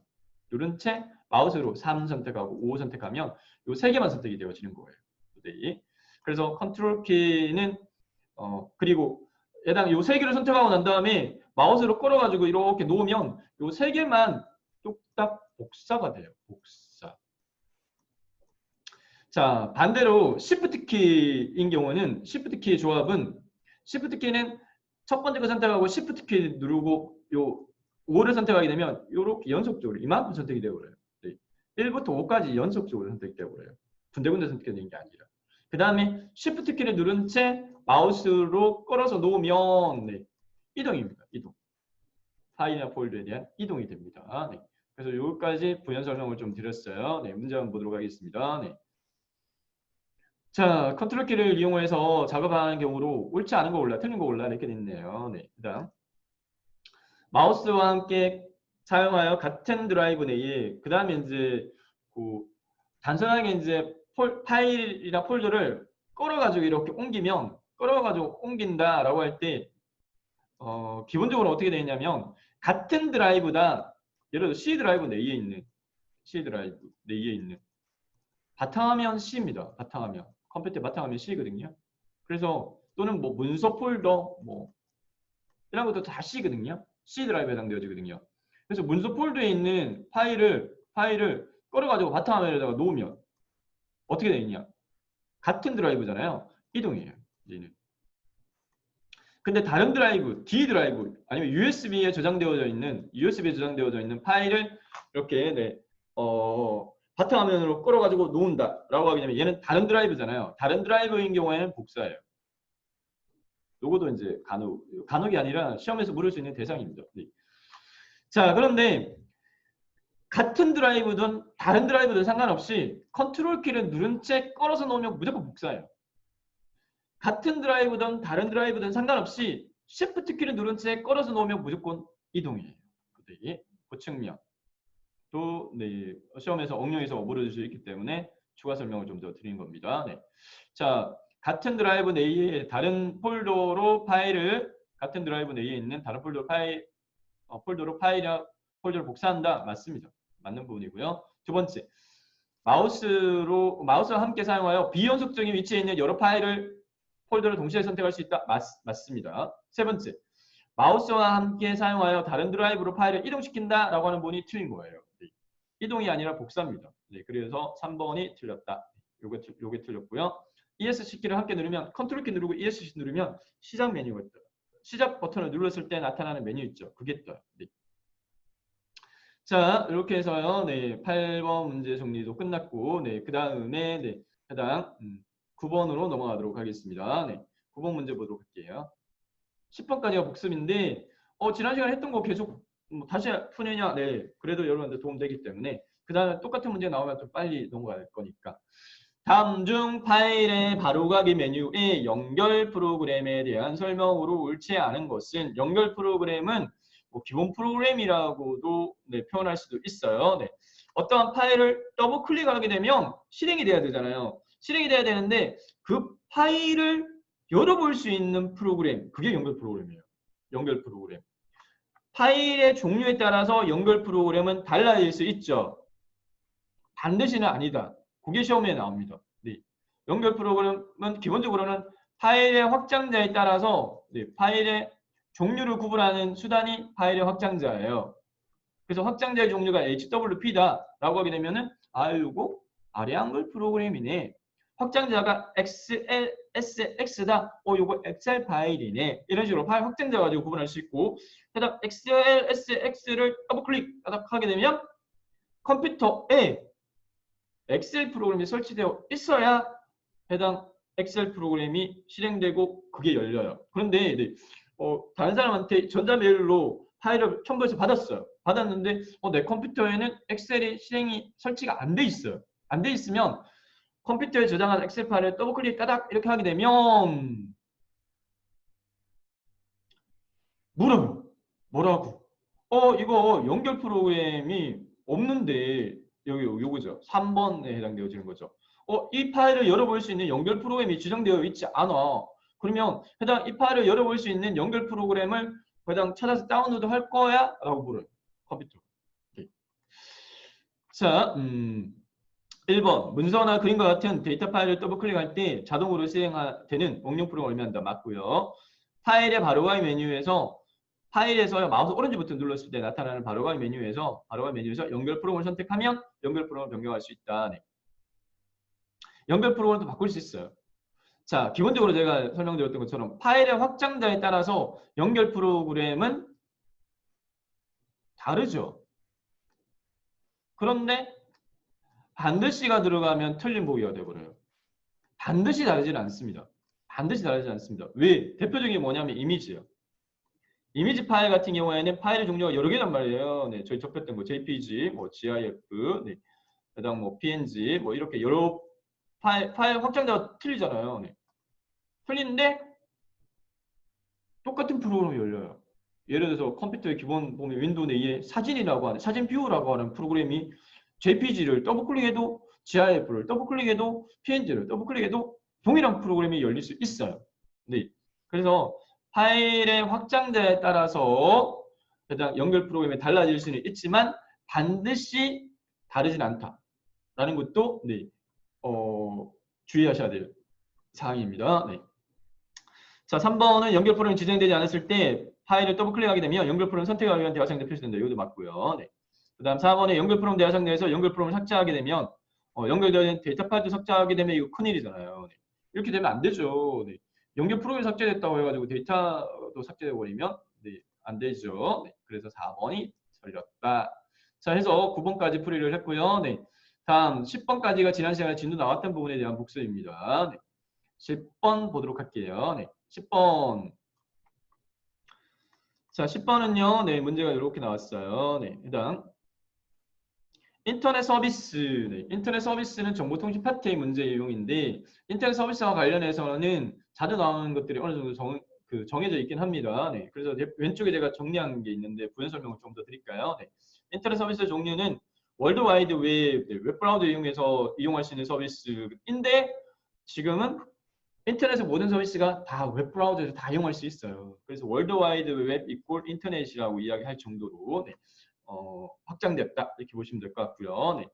누른 채 마우스로 3 선택하고 5 선택하면 이 세 개만 선택이 되어지는 거예요. 그래서 컨트롤 키는 그리고 해당 요 세 개를 선택하고 난 다음에 마우스로 끌어가지고 이렇게 놓으면 요 세 개만 뚝딱 복사가 돼요. 복사. 자, 반대로 Shift 키인 경우는 Shift 키의 조합은 Shift 키는 첫 번째 거 선택하고 Shift 키 누르고 요 5를 선택하게 되면 이렇게 연속적으로 이만큼 선택이 되어버려요. 1부터 5까지 연속적으로 선택이 되어버려요. 군데군데 선택되는 게 아니라. 그 다음에 Shift 키를 누른 채 마우스로 끌어서 놓으면 네, 이동입니다. 이동. 파일이나 폴더에 대한 이동이 됩니다. 네. 그래서 여기까지 부연 설명을 좀 드렸어요. 네, 문제 한번 보도록 하겠습니다. 네. 자, 컨트롤 키를 이용해서 작업하는 경우로 옳지 않은 거 올라, 틀린 거 올라 이렇게 됐네요. 네, 그다음 마우스와 함께 사용하여 같은 드라이브 내에 그 다음에 이제 그 단순하게 이제 파일이나 폴더를 끌어가지고 이렇게 옮기면 끌어가지고 옮긴다라고 할 때 기본적으로 어떻게 되어 있냐면 같은 드라이브다 예를 들어 C 드라이브 내에 있는 C 드라이브 내에 있는 바탕화면 C입니다. 바탕화면 컴퓨터 바탕화면 C거든요. 그래서 또는 뭐 문서 폴더 뭐 이런 것도 다 C거든요. C 드라이브에 해당되어지거든요. 그래서 문서 폴더에 있는 파일을 끌어가지고 바탕화면에다가 놓으면 어떻게 되느냐? 같은 드라이브잖아요. 이동이에요. 얘는. 근데 다른 드라이브, D 드라이브 아니면 USB에 저장되어져 있는 파일을 이렇게 네, 바탕화면으로 끌어가지고 놓은다라고 하게 되면 얘는 다른 드라이브잖아요. 다른 드라이브인 경우에는 복사예요. 요것도 이제 간혹이 아니라 시험에서 물을 수 있는 대상입니다. 네. 자, 그런데 같은 드라이브든 다른 드라이브든 상관없이 컨트롤 키를 누른 채 끌어서 놓으면 무조건 복사예요. 같은 드라이브든 다른 드라이브든 상관없이 Shift 키를 누른 채 끌어서 놓으면 무조건 이동이에요. 그 측면. 또 네, 시험에서 응용해서 물어줄 수 있기 때문에 추가 설명을 좀 더 드린 겁니다. 네. 자, 같은 드라이브 내에 다른 폴더로 파일을 같은 드라이브 내에 있는 다른 폴더 폴더로 폴더를 복사한다. 맞습니다. 맞는 부분이고요. 두 번째, 마우스와 함께 사용하여 비연속적인 위치에 있는 여러 폴더를 동시에 선택할 수 있다. 맞습니다. 세 번째, 마우스와 함께 사용하여 다른 드라이브로 파일을 이동시킨다라고 하는 부분이 틀린 거예요. 이동이 아니라 복사입니다. 네, 그래서 3번이 틀렸다. 요게 틀렸고요. ESC 키를 함께 누르면 컨트롤 키 누르고 ESC 누르면 시작 메뉴가 떠요. 시작 버튼을 눌렀을 때 나타나는 메뉴 있죠. 그게 떠요. 네. 자, 이렇게 해서요. 네, 8번 문제 정리도 끝났고, 네, 그 다음에 네, 해당 9번으로 넘어가도록 하겠습니다. 네, 9번 문제 보도록 할게요. 10번까지가 복습인데, 지난 시간에 했던 거 계속 다시 푸느냐? 네, 그래도 여러분한테 도움되기 때문에 그 다음에 똑같은 문제 나오면 좀 빨리 넘어갈 거니까. 다음 중 파일의 바로가기 메뉴의 연결 프로그램에 대한 설명으로 옳지 않은 것은 연결 프로그램은 뭐 기본 프로그램이라고도 네, 표현할 수도 있어요. 네. 어떠한 파일을 더블 클릭하게 되면 실행이 돼야 되잖아요. 실행이 돼야 되는데 그 파일을 열어볼 수 있는 프로그램, 그게 연결 프로그램이에요. 연결 프로그램. 파일의 종류에 따라서 연결 프로그램은 달라질 수 있죠. 반드시는 아니다. 그게 시험에 나옵니다. 네. 연결 프로그램은 기본적으로는 파일의 확장자에 따라서 네, 파일의 종류를 구분하는 수단이 파일의 확장자예요. 그래서 확장자의 종류가 HWP다라고 하게 되면은 이거 아래 한글 프로그램이네. 확장자가 XLSX다. 요거 엑셀 파일이네. 이런 식으로 파일 확장자 가지고 구분할 수 있고, 해당 XLSX를 더블클릭 하게 되면 컴퓨터에 엑셀 프로그램이 설치되어 있어야 해당 엑셀 프로그램이 실행되고 그게 열려요. 그런데 네, 다른 사람한테 전자메일로 파일을 첨부해서 받았어요. 받았는데 내 컴퓨터에는 엑셀이 설치가 안 돼 있어요. 안 돼 있으면 컴퓨터에 저장한 엑셀 파일을 더블 클릭 따닥 이렇게 하게 되면 물어요. 뭐라고? 이거 연결 프로그램이 없는데 여기 요거죠. 3번에 해당되어지는 거죠. 이 파일을 열어볼 수 있는 연결 프로그램이 지정되어 있지 않아. 그러면 이 파일을 열어볼 수 있는 연결 프로그램을 해당 찾아서 다운로드 할 거야? 라고 물어요. 컴퓨터. 오케이. 자, 1번 문서나 그림과 같은 데이터 파일을 더블 클릭할 때 자동으로 실행되는 응용 프로그램을 의미한다. 맞고요. 파일의 바로가기 메뉴에서 파일에서 마우스 오른지 버튼 눌렀을 때 나타나는 바로가기 메뉴에서 연결 프로그램을 선택하면 연결 프로그램을 변경할 수 있다. 네. 연결 프로그램도 바꿀 수 있어요. 자, 기본적으로 제가 설명드렸던 것처럼 파일의 확장자에 따라서 연결 프로그램은 다르죠. 그런데 반드시가 들어가면 틀린 보기가 되어버려요. 반드시 다르지는 않습니다. 반드시 다르지 않습니다. 왜? 대표적인 뭐냐면 이미지예요. 이미지 파일 같은 경우에는 파일의 종류가 여러 개란 말이에요. 네, 저희 접했던 거 JPG, 뭐 GIF, 네, 그다음 뭐 PNG, 뭐 이렇게 여러 파일 확장자가 틀리잖아요. 네. 틀린데 똑같은 프로그램이 열려요. 예를 들어서 컴퓨터의 기본 보면 윈도우 내에 사진이라고 하는 사진 뷰라고 하는 프로그램이 JPG를 더블클릭해도 GIF를 더블클릭해도 PNG를 더블클릭해도 동일한 프로그램이 열릴 수 있어요. 네. 그래서 파일의 확장자에 따라서 해당 연결 프로그램이 달라질 수는 있지만 반드시 다르진 않다라는 것도 네, 주의하셔야 될 사항입니다. 네. 자, 3번은 연결 프로그램이 지정되지 않았을 때 파일을 더블 클릭하게 되면 연결 프로그램 선택하기 위한 대화창이 표시된다. 이것도 맞고요. 네. 그 다음 4번에 연결 프로그램 대화창 내에서 연결 프로그램을 삭제하게 되면 연결된 데이터 파일도 삭제하게 되면 이거 큰일이잖아요. 네. 이렇게 되면 안 되죠. 네. 연결 프로그램이 삭제됐다고 해가지고 데이터도 삭제되어 버리면 네, 안 되죠. 네. 그래서 4번이 틀렸다. 자, 해서 9번까지 풀이를 했고요. 네. 다음 10번까지가 지난 시간에 진도 나왔던 부분에 대한 복습입니다. 네. 10번 보도록 할게요. 네. 10번. 자, 10번은요. 네, 문제가 이렇게 나왔어요. 네, 해당 인터넷 서비스. 네, 인터넷 서비스는 정보통신 파트의 문제 유형인데 인터넷 서비스와 관련해서는 자주 나오는 것들이 어느 정도 정해져 있긴 합니다. 네, 그래서 왼쪽에 제가 정리한 게 있는데 부연 설명을 좀 더 드릴까요? 네, 인터넷 서비스 종류는 월드와이드 웹, 네, 웹브라우저 이용해서 이용할 수 있는 서비스인데 지금은 인터넷의 모든 서비스가 다 웹브라우저에서 다 이용할 수 있어요. 그래서 월드와이드 웹 이꼴 인터넷이라고 이야기할 정도로 네, 확장됐다 이렇게 보시면 될 것 같고요. 네.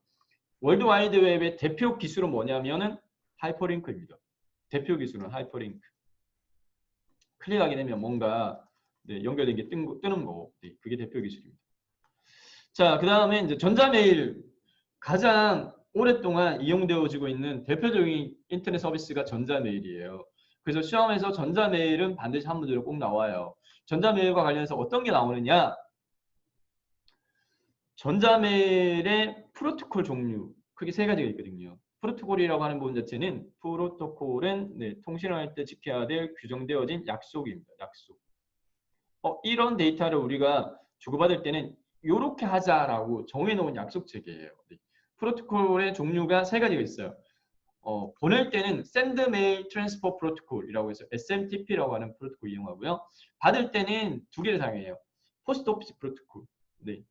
월드와이드 웹의 대표 기술은 뭐냐면은 하이퍼링크입니다. 대표 기술은 하이퍼링크. 클릭하게 되면 뭔가 네, 연결된 게 뜨는 거. 네, 그게 대표 기술입니다. 자, 그 다음에 이제 전자메일 가장 오랫동안 이용되어지고 있는 대표적인 인터넷 서비스가 전자메일이에요. 그래서 시험에서 전자메일은 반드시 한 문제로 꼭 나와요. 전자메일과 관련해서 어떤 게 나오느냐? 전자메일의 프로토콜 종류 크게 세 가지가 있거든요. 프로토콜이라고 하는 부분 자체는 프로토콜은 네, 통신을 할 때 지켜야 될 규정되어진 약속입니다. 약속. 이런 데이터를 우리가 주고받을 때는 이렇게 하자라고 정해놓은 약속 체계예요. 네. 프로토콜의 종류가 세 가지가 있어요. 보낼 때는 Send Mail Transfer Protocol이라고 해서 SMTP라고 하는 프로토콜 이용하고요. 받을 때는 두 개를 사용해요. Post Office Protocol, 네.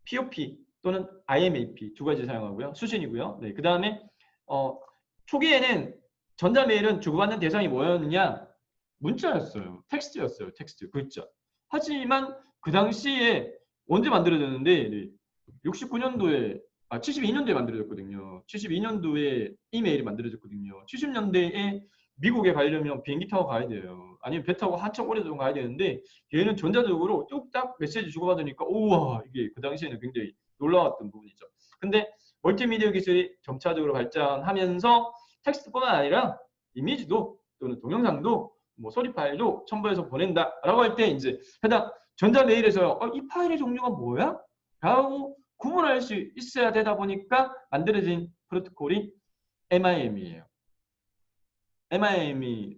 POP 또는 IMAP 두 가지 사용하고요. 수신이고요. 네. 그 다음에 초기에는 전자메일은 주고받는 대상이 뭐였느냐? 문자였어요. 텍스트였어요. 텍스트, 글자. 하지만 그 당시에 언제 만들어졌는데 네. 69년도에 72년도에 만들어졌거든요. 72년도에 이메일이 만들어졌거든요. 70년대에 미국에 가려면 비행기 타고 가야 돼요. 아니면 배 타고 한참 오래동안 가야 되는데 얘는 전자적으로 뚝딱 메시지 주고받으니까 우와 이게 그 당시에는 굉장히 놀라웠던 부분이죠. 근데 멀티미디어 기술이 점차적으로 발전하면서 텍스트뿐만 아니라 이미지도 또는 동영상도 뭐 소리 파일도 첨부해서 보낸다라고 할 때 이제 해당 전자메일에서 이 파일의 종류가 뭐야? 라고 구분할 수 있어야 되다 보니까 만들어진 프로토콜이 MIM이에요. MIM이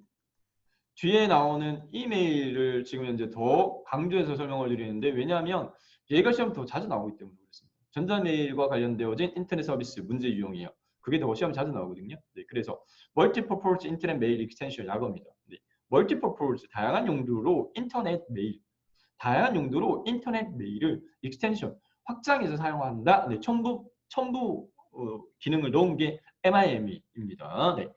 뒤에 나오는 이메일을 지금 현재 더 강조해서 설명을 드리는데 왜냐하면 얘가 시험 더 자주 나오기 때문에 그렇습니다. 전자메일과 관련되어진 인터넷 서비스 문제 유형이에요. 그게 더 시험 자주 나오거든요. 네, 그래서 멀티퍼포즈 인터넷 메일 익스텐션 약어입니다. 네, 멀티퍼포즈 다양한 용도로 인터넷 메일, 다양한 용도로 인터넷 메일을 익스텐션 확장해서 사용한다. 네, 첨부 기능을 넣은 게 MIME입니다. 네.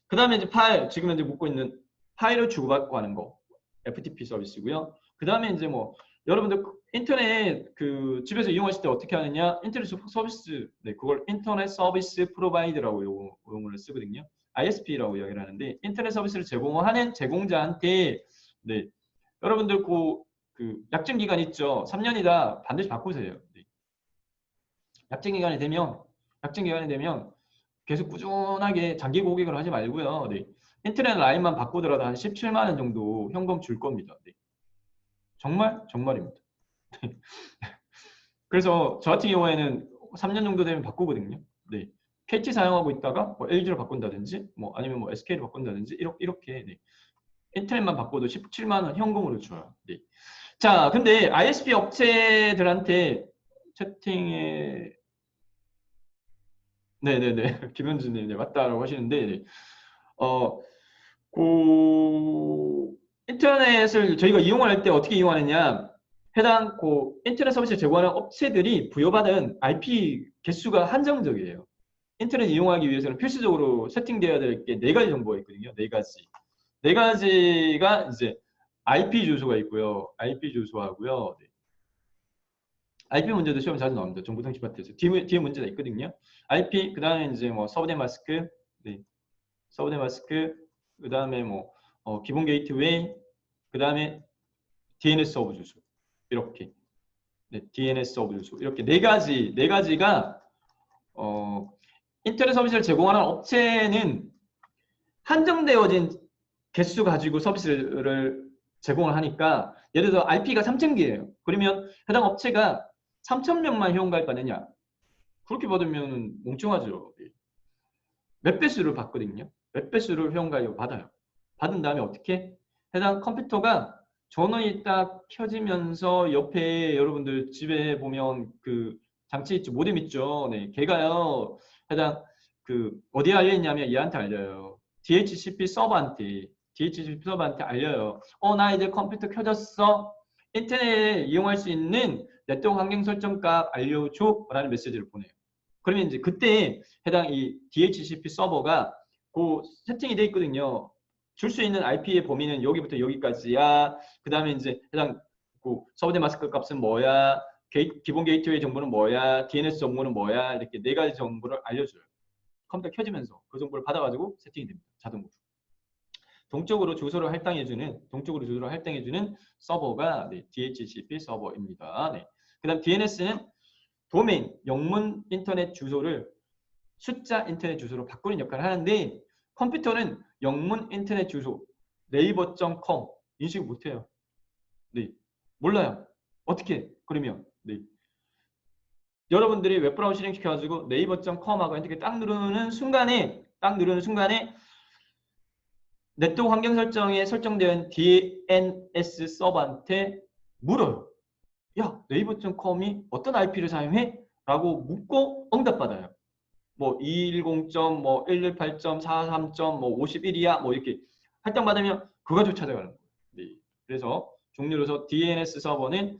그 다음에 이제 파일, 지금 현재 묻고 있는 파일을 주고받고 하는 거, FTP 서비스고요. 그 다음에 이제 뭐 여러분들 인터넷 그 집에서 이용하실 때 어떻게 하느냐? 인터넷 서비스, 네, 그걸 인터넷 서비스 프로바이더라고 용어를 쓰거든요. ISP라고 이야기를 하는데 인터넷 서비스를 제공하는 제공자한테, 네, 여러분들 그 약정 기간 있죠. 3년이다 반드시 바꾸세요. 네. 약정 기간이 되면 계속 꾸준하게 장기 고객을 하지 말고요. 네. 인터넷 라인만 바꾸더라도 한 17만 원 정도 현금 줄 겁니다. 네. 정말입니다. 그래서 저 같은 경우에는 3년 정도 되면 바꾸거든요. 네. KT 사용하고 있다가 뭐 LG로 바꾼다든지 뭐 아니면 뭐 SK로 바꾼다든지 이렇게 네. 인터넷만 바꿔도 17만 원 현금으로 줘요. 네. 자, 근데 ISP 업체들한테 채팅에 네네네 김현주님 네, 맞다라고 하시는데 네. 그 인터넷을 저희가 이용할 때 어떻게 이용하느냐? 해당 인터넷 서비스 제공하는 업체들이 부여받은 IP 개수가 한정적이에요. 인터넷 이용하기 위해서는 필수적으로 세팅되어야 될 게 네 가지 정보가 있거든요. 네 가지. 네 가지가 이제 IP 주소가 있고요. IP 주소하고요. 네. IP 문제도 시험 자주 나옵니다. 정보통신 파트에서 뒤에 문제가 있거든요. IP 그다음에 이제 뭐 서브넷 마스크, 네. 서브넷 마스크, 그다음에 뭐 기본 게이트웨이, 그다음에 DNS 서브 주소 이렇게, 네, DNS 서브 주소 이렇게 네 가지가 인터넷 서비스를 제공하는 업체는 한정되어진 개수 가지고 서비스를 제공을 하니까 예를 들어 IP가 3,000개예요. 그러면 해당 업체가 3,000명만 회원가입 받느냐? 그렇게 받으면 멍청하죠. 몇 배수를 받거든요. 몇 배수를 회원가입 받아요. 받은 다음에 어떻게? 해당 컴퓨터가 전원이 딱 켜지면서 옆에 여러분들 집에 보면 그 장치 있죠. 모뎀 있죠. 네, 걔가요. 해당 어디에 알려 있냐면 얘한테 알려요. DHCP 서버한테 알려요. 나 이제 컴퓨터 켜졌어. 인터넷 이용할 수 있는 네트워크 환경 설정값 알려줘 라는 메시지를 보내요. 그러면 이제 그때 해당 이 DHCP 서버가 세팅이 돼 있거든요. 줄 수 있는 IP의 범위는 여기부터 여기까지야. 그 다음에 이제 해당 서브넷 마스크 값은 뭐야. 기본 게이트웨이 정보는 뭐야. DNS 정보는 뭐야. 이렇게 네 가지 정보를 알려줘요. 컴퓨터 켜지면서 그 정보를 받아가지고 세팅이 됩니다. 자동으로. 동쪽으로 주소를 할당해주는 서버가 네, DHCP 서버입니다. 네. 그 다음 DNS는 도메인, 영문 인터넷 주소를 숫자 인터넷 주소로 바꾸는 역할을 하는데 컴퓨터는 영문 인터넷 주소 네이버.com 인식 못해요. 네, 몰라요. 어떻게? 그러면 네. 여러분들이 웹브라우저 실행시켜가지고 네이버.com하고 이렇게 딱 누르는 순간에 네트워크 환경 설정에 설정된 DNS 서버한테 물어요. 야, 네이버.com이 어떤 IP를 사용해? 라고 묻고 응답받아요. 뭐 210.118.43.51이야 뭐 이렇게 할당받으면 그거 가지고 찾아가는 거예요. 네. 그래서 종류로서 DNS 서버는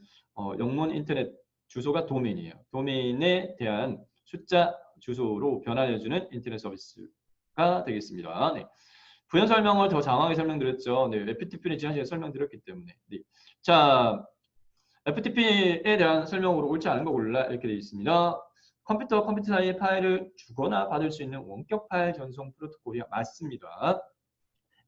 영문 인터넷 주소가 도메인이에요. 도메인에 대한 숫자 주소로 변환해주는 인터넷 서비스가 되겠습니다. 네. 부연 설명을 더 장황하게 설명드렸죠. 네. FTP는 지난 시간에 설명드렸기 때문에. 네. 자, FTP에 대한 설명으로 옳지 않은 거 골라 이렇게 되어 있습니다. 컴퓨터 사이에 파일을 주거나 받을 수 있는 원격 파일 전송 프로토콜이 맞습니다.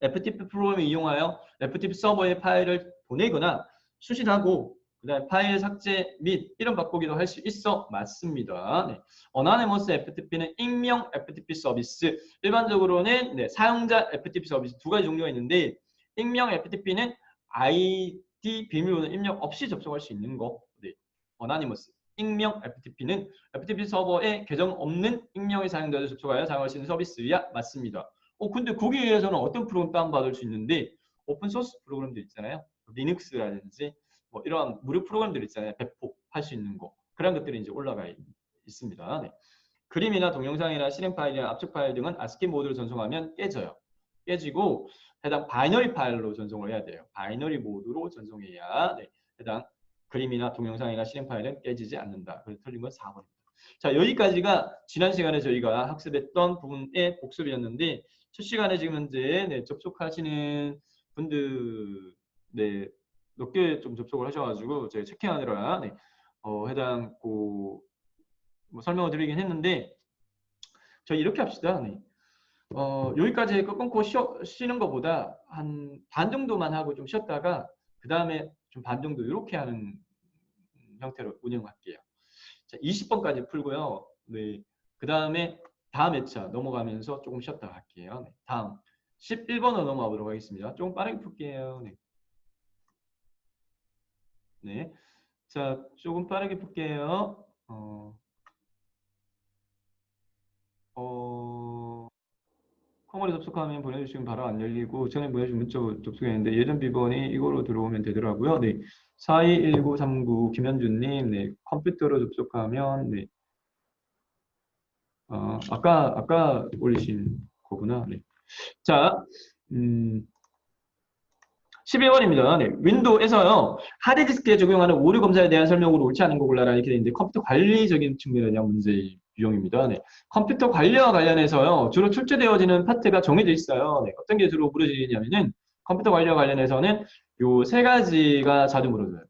FTP 프로그램을 이용하여 FTP 서버에 파일을 보내거나 수신하고 그다음에 파일 삭제 및 이름 바꾸기도 할 수 있어 맞습니다. 네. 어나니머스 FTP는 익명 FTP 서비스. 일반적으로는 네, 사용자 FTP 서비스 두 가지 종류가 있는데 익명 FTP는 ID 비밀번호 입력 없이 접속할 수 있는 거. 네. 어나니머스. 익명 FTP는 FTP 서버에 계정 없는 익명의 사용자를 접속하여 사용할 수 있는 서비스야 맞습니다. 근데 거기에서는 어떤 프로그램 다운받을 수 있는데 오픈소스 프로그램들 있잖아요. 리눅스라든지 뭐 이런 무료 프로그램들 있잖아요. 배포할 수 있는 거. 그런 것들이 이제 올라가 있습니다. 네. 그림이나 동영상이나 실행 파일이나 압축 파일 등은 ASCII 모드로 전송하면 깨져요. 깨지고 해당 바이너리 파일로 전송을 해야 돼요. 바이너리 모드로 전송해야 해당 그림이나 동영상이나 실행 파일은 깨지지 않는다. 그래서 틀린 건 4번입니다. 자, 여기까지가 지난 시간에 저희가 학습했던 부분의 복습이었는데 첫 시간에 지금 현재 접속하시는 분들 몇 개 좀 접속을 하셔가지고 제가 체크하느라 해당 뭐 설명을 드리긴 했는데 저희 이렇게 합시다. 여기까지 끊고 쉬는 것보다 한 반 정도만 하고 좀 쉬었다가 그 다음에 좀 반 정도 이렇게 하는 형태로 운영할게요. 자, 20번까지 풀고요. 그 다음에 다음 회차 넘어가면서 조금 쉬었다 갈게요. 다음 11번으로 넘어가 보도록 하겠습니다. 조금 빠르게 풀게요. 자, 조금 빠르게 풀게요. 콩으로 접속하면 보내주시면 바로 안 열리고 전에 보내주신 문자 접속했는데 예전 비번이 이거로 들어오면 되더라고요. 421939 김현준님 컴퓨터로 접속하면 아까 올리신 거구나. 자, 11번입니다. 윈도우에서요. 하드디스크에 적용하는 오류 검사에 대한 설명으로 옳지 않은 거 골라라 이렇게 되어 있는데 컴퓨터 관리적인 측면에 대한 문제의 유형입니다. 컴퓨터 관리와 관련해서요. 주로 출제되어지는 파트가 정해져 있어요. 어떤 게 주로 물어지냐면은 컴퓨터 관리와 관련해서는 요 세 가지가 자주 물어져요.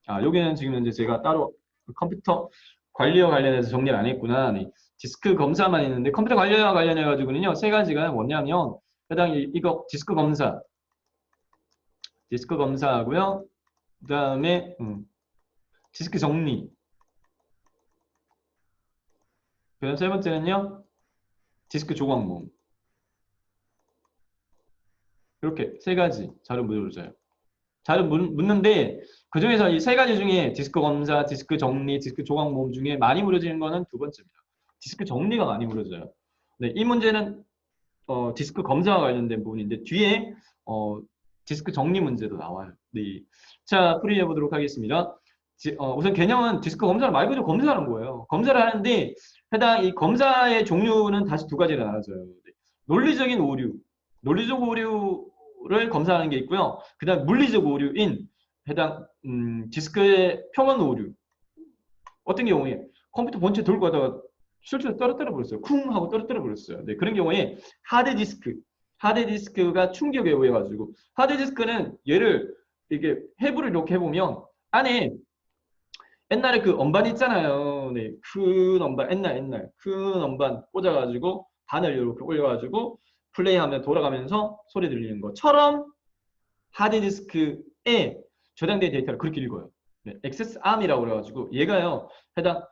여기는 지금 현재 제가 따로 컴퓨터 관리와 관련해서 정리를 안 했구나. 디스크 검사만 있는데 컴퓨터 관리와 관련해 가지고는요. 세 가지가 뭐냐면 해당 이거 디스크 검사하고요. 그 다음에 디스크 정리. 그다음 세 번째는요. 디스크 조각몽. 이렇게 세 가지 자료 물어줘요. 자료 묻는데 그중에서 이 세 가지 중에 디스크 검사, 디스크 정리, 디스크 조각몽 중에 많이 물어지는 거는 두 번째입니다. 디스크 정리가 많이 물어져요. 이 문제는 디스크 검사와 관련된 부분인데 뒤에 디스크 정리 문제도 나와요. 자, 풀이해 보도록 하겠습니다. 우선 개념은 디스크 검사를 말 그대로 검사하는 거예요. 검사를 하는데 해당 이 검사의 종류는 다시 두 가지로 나눠져요. 논리적인 오류, 논리적 오류를 검사하는 게 있고요. 그다음 물리적 오류인 해당 디스크의 표면 오류. 어떤 경우에 컴퓨터 본체 들고 가다가 실제로 떨어뜨려 버렸어요. 쿵 하고 떨어뜨려 버렸어요. 그런 경우에 하드디스크가 충격에 의해 가지고 하드디스크는 얘를 이게 해부를 이렇게 해보면 안에 옛날에 그 엄반 있잖아요. 큰 엄반 옛날 큰 엄반 꽂아가지고 반을 이렇게 올려가지고 플레이하면 돌아가면서 소리 들리는 것처럼 하드디스크에 저장된 데이터를 그렇게 읽어요. 액세스암이라고 그래가지고 얘가요 해당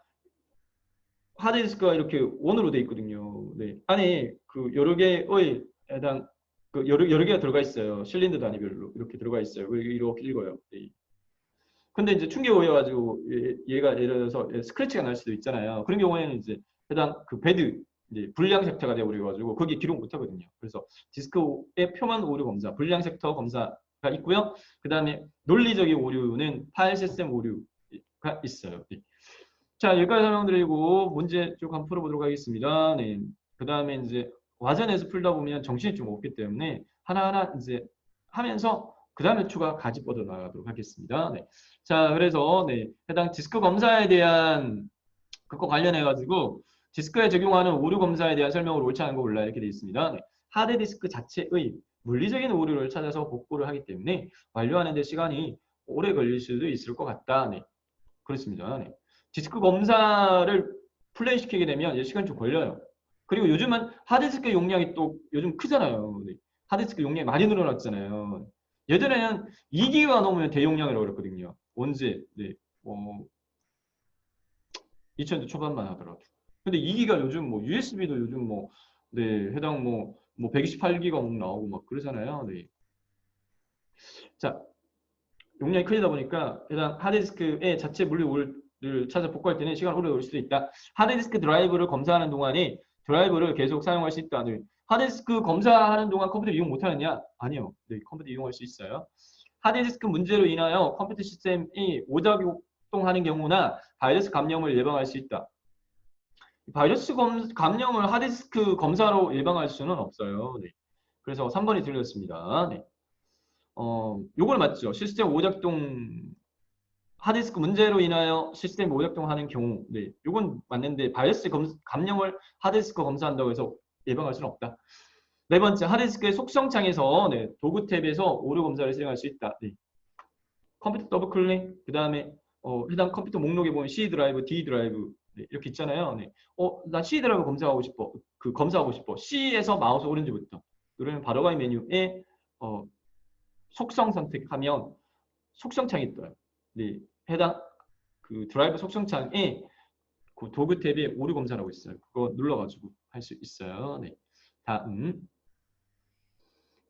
하드디스크가 이렇게 원으로 돼 있거든요. 안에 그 여러 개의 해당 여러 개가 들어가 있어요. 실린더 단위별로 이렇게 들어가 있어요. 이렇게 읽어요. 근데 이제 충격에 의해 가지고 얘가 예를 들어서 스크래치가 날 수도 있잖아요. 그런 경우에는 이제 해당 그 배드 이제 불량 섹터가 되어버려 가지고 거기에 기록 못 하거든요. 그래서 디스크의 표면 오류 검사, 불량 섹터 검사가 있고요. 그다음에 논리적인 오류는 파일 시스템 오류가 있어요. 자, 여기까지 설명드리고 문제 쭉 한번 풀어보도록 하겠습니다. 그다음에 이제 와전에서 풀다 보면 정신이 좀 없기 때문에 하나하나 이제 하면서 그 다음에 추가 가지 뻗어 나가도록 하겠습니다. 자, 그래서 해당 디스크 검사에 대한 그거 관련해 가지고 디스크에 적용하는 오류 검사에 대한 설명을 옳지 않은 거 몰라 이렇게 되어 있습니다. 하드디스크 자체의 물리적인 오류를 찾아서 복구를 하기 때문에 완료하는 데 시간이 오래 걸릴 수도 있을 것 같다. 그렇습니다. 디스크 검사를 플레이시키게 되면 시간이 좀 걸려요. 그리고 요즘은 하드디스크 용량이 또 요즘 크잖아요. 하드디스크 용량이 많이 늘어났잖아요. 예전에는 2기가 넘으면 대용량이라고 그랬거든요. 언제? 2000년대 초반만 하더라도. 근데 2기가 요즘 USB도 요즘 해당 128기가 나오고 막 그러잖아요. 자, 용량이 크다 보니까 해당 하드디스크의 자체 물류를 찾아 복구할 때는 시간 오래 걸릴 수도 있다. 하드디스크 드라이브를 검사하는 동안에 드라이브를 계속 사용할 수 있다. 하드디스크 검사하는 동안 컴퓨터 이용 못하느냐? 아니요. 컴퓨터 이용할 수 있어요. 하드디스크 문제로 인하여 컴퓨터 시스템이 오작동하는 경우나 바이러스 감염을 예방할 수 있다. 바이러스 감염을 하드디스크 검사로 예방할 수는 없어요. 네. 그래서 3번이 틀렸습니다. 네. 요걸 맞죠? 시스템 오작동 하드디스크 문제로 인하여 시스템 오작동하는 경우, 네, 요건 맞는데 바이러스 감염을 하드디스크 검사한다고 해서 예방할 수는 없다. 네 번째, 하드디스크의 속성창에서 네, 도구 탭에서 오류 검사를 실행할 수 있다. 네. 컴퓨터 더블 클릭, 그 다음에 해당 컴퓨터 목록에 보면 C 드라이브, D 드라이브 네, 이렇게 있잖아요. 네. 나 C 드라이브 검사하고 싶어. 검사하고 싶어. C에서 마우스 오른쪽부터 누르면 바로 가기 메뉴에 속성 선택하면 속성창이 떠요. 네, 해당 그 드라이브 속성창에 그 도구 탭에 오류 검사라고 있어요. 그거 눌러가지고 할 수 있어요. 네. 다음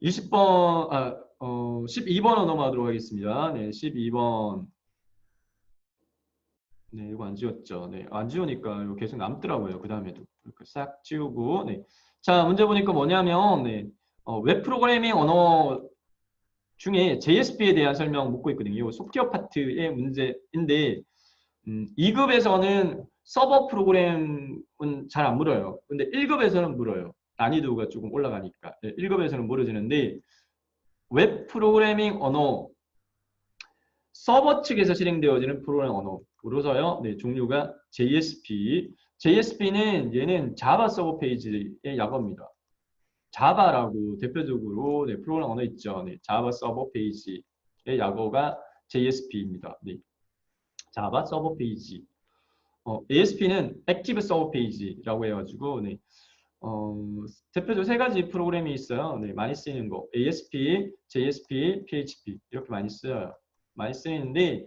20번 12번으로 넘어가도록 하겠습니다. 네, 12번. 네, 이거 안 지웠죠. 네, 안 지우니까 이거 계속 남더라고요. 그 다음에도 이렇게 싹 지우고. 네. 자, 문제 보니까 뭐냐면 네, 웹 프로그래밍 언어 중에 JSP에 대한 설명 묻고 있거든요. 소프트웨어 파트의 문제인데 2급에서는 서버 프로그램은 잘 안 물어요. 근데 1급에서는 물어요. 난이도가 조금 올라가니까. 네, 1급에서는 물어지는데 웹 프로그래밍 언어 서버 측에서 실행되어지는 프로그래밍 언어로서요. 네, 종류가 JSP. JSP는 얘는 자바 서버 페이지의 약어입니다. 자바라고 대표적으로 네, 프로그래밍 언어 있죠. 네, 자바 서버 페이지의 약어가 JSP입니다. 네, 자바 서버 페이지. ASP는 액티브 서버 페이지라고 해가지고 네, 대표적으로 세 가지 프로그램이 있어요. 네, 많이 쓰이는 거. ASP, JSP, PHP 이렇게 많이 쓰여요. 많이 쓰이는데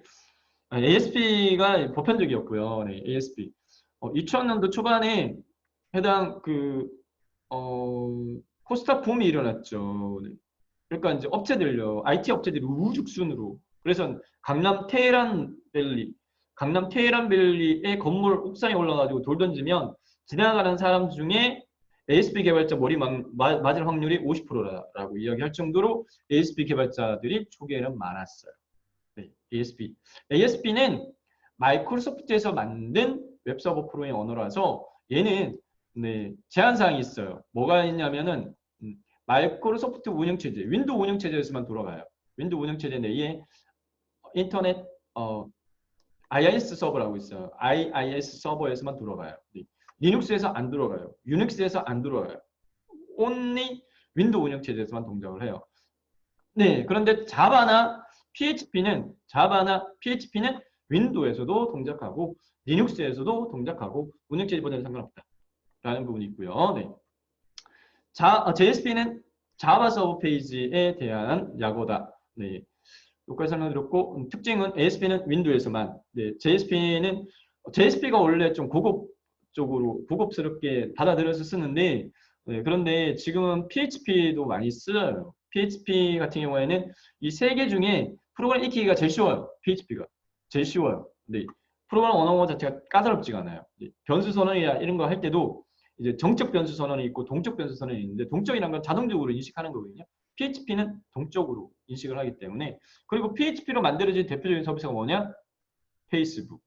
ASP가 보편적이었고요. 네, ASP. 2000년도 초반에 해당 코스타 붐이 일어났죠. 네. 그러니까 이제 업체들요, IT 업체들이 우후죽순으로. 그래서 강남 테헤란밸리의 건물 옥상에 올라가지고 돌 던지면 지나가는 사람 중에 ASP 개발자 머리 맞을 확률이 50%라고 이야기할 정도로 ASP 개발자들이 초기에는 많았어요. 네, ASP. ASP는 마이크로소프트에서 만든 웹서버 프로그래밍 언어라서 얘는 네, 제한사항이 있어요. 뭐가 있냐면은 마이크로소프트 운영체제, 윈도우 운영체제에서만 돌아가요. 윈도우 운영체제 내에 인터넷 IIS 서버라고 있어요. IIS 서버에서만 돌아가요. 네. 리눅스에서 안 들어가요. 유닉스에서 안 들어가요. only 윈도우 운영체제에서만 동작을 해요. 네, 그런데 자바나 PHP는 윈도우에서도 동작하고 리눅스에서도 동작하고 운영체제 버전은 상관없다라는 부분이 있고요. 네. JSP는 자바 서버 페이지에 대한 약어다. 네. 여기까지 설명드렸고 특징은 ASP는 윈도우에서만. 네. JSP가 원래 좀 고급스럽게 받아들여서 쓰는데 네, 그런데 지금은 PHP도 많이 써요. PHP 같은 경우에는 이 세 개 중에 프로그램 익히기가 제일 쉬워요. PHP가 제일 쉬워요. 네. 프로그램 언어 자체가 까다롭지가 않아요. 네. 변수 선언이나 이런 거 할 때도 이제 정적 변수 선언이 있고 동적 변수 선언이 있는데 동적이라는 건 자동적으로 인식하는 거거든요. PHP는 동적으로 인식을 하기 때문에. 그리고 PHP로 만들어진 대표적인 서비스가 뭐냐? 페이스북.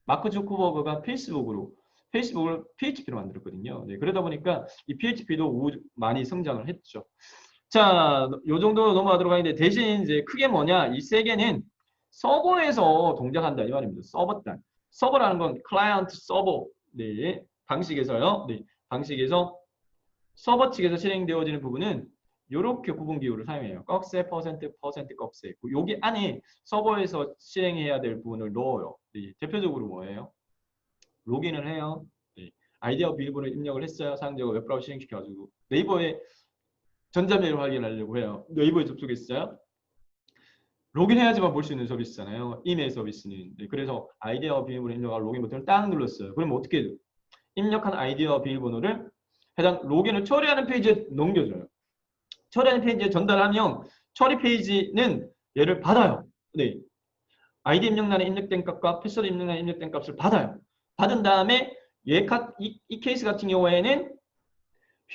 마크 주커버그가 페이스북을 PHP로 만들었거든요. 네, 그러다 보니까 이 PHP도 많이 성장을 했죠. 자, 요 정도 넘어가도록 하는데 대신 이제 크게 뭐냐? 이 세 개는 서버에서 동작한다 이 말입니다. 서버라는 건 클라이언트 서버 네, 방식에서요. 네, 방식에서 서버 측에서 실행되어지는 부분은 이렇게 구분 기호를 사용해요. 꺽쇠, 퍼센트 꺽쇠. 여기 안에 서버에서 실행해야 될 부분을 넣어요. 네, 대표적으로 뭐예요? 로그인을 해요. 네, 아이디어 비밀번호를 입력을 했어요. 사용자가 웹브라우저 실행시켜가지고 네이버에 전자메일 확인하려고 해요. 네이버에 접속했어요. 로그인해야지만 볼 수 있는 서비스잖아요. 이메일 서비스는. 네, 그래서 아이디어 비밀번호 입력할 로그인 버튼을 딱 눌렀어요. 그러면 어떻게 해요? 입력한 아이디어 비밀번호를 해당 로그인을 처리하는 페이지에 넘겨줘요. 처리하는 페이지에 전달하면 처리 페이지는 얘를 받아요. 네. 아이디 입력란에 입력된 값과 패스워드 입력란에 입력된 값을 받아요. 받은 다음에 이 케이스 같은 경우에는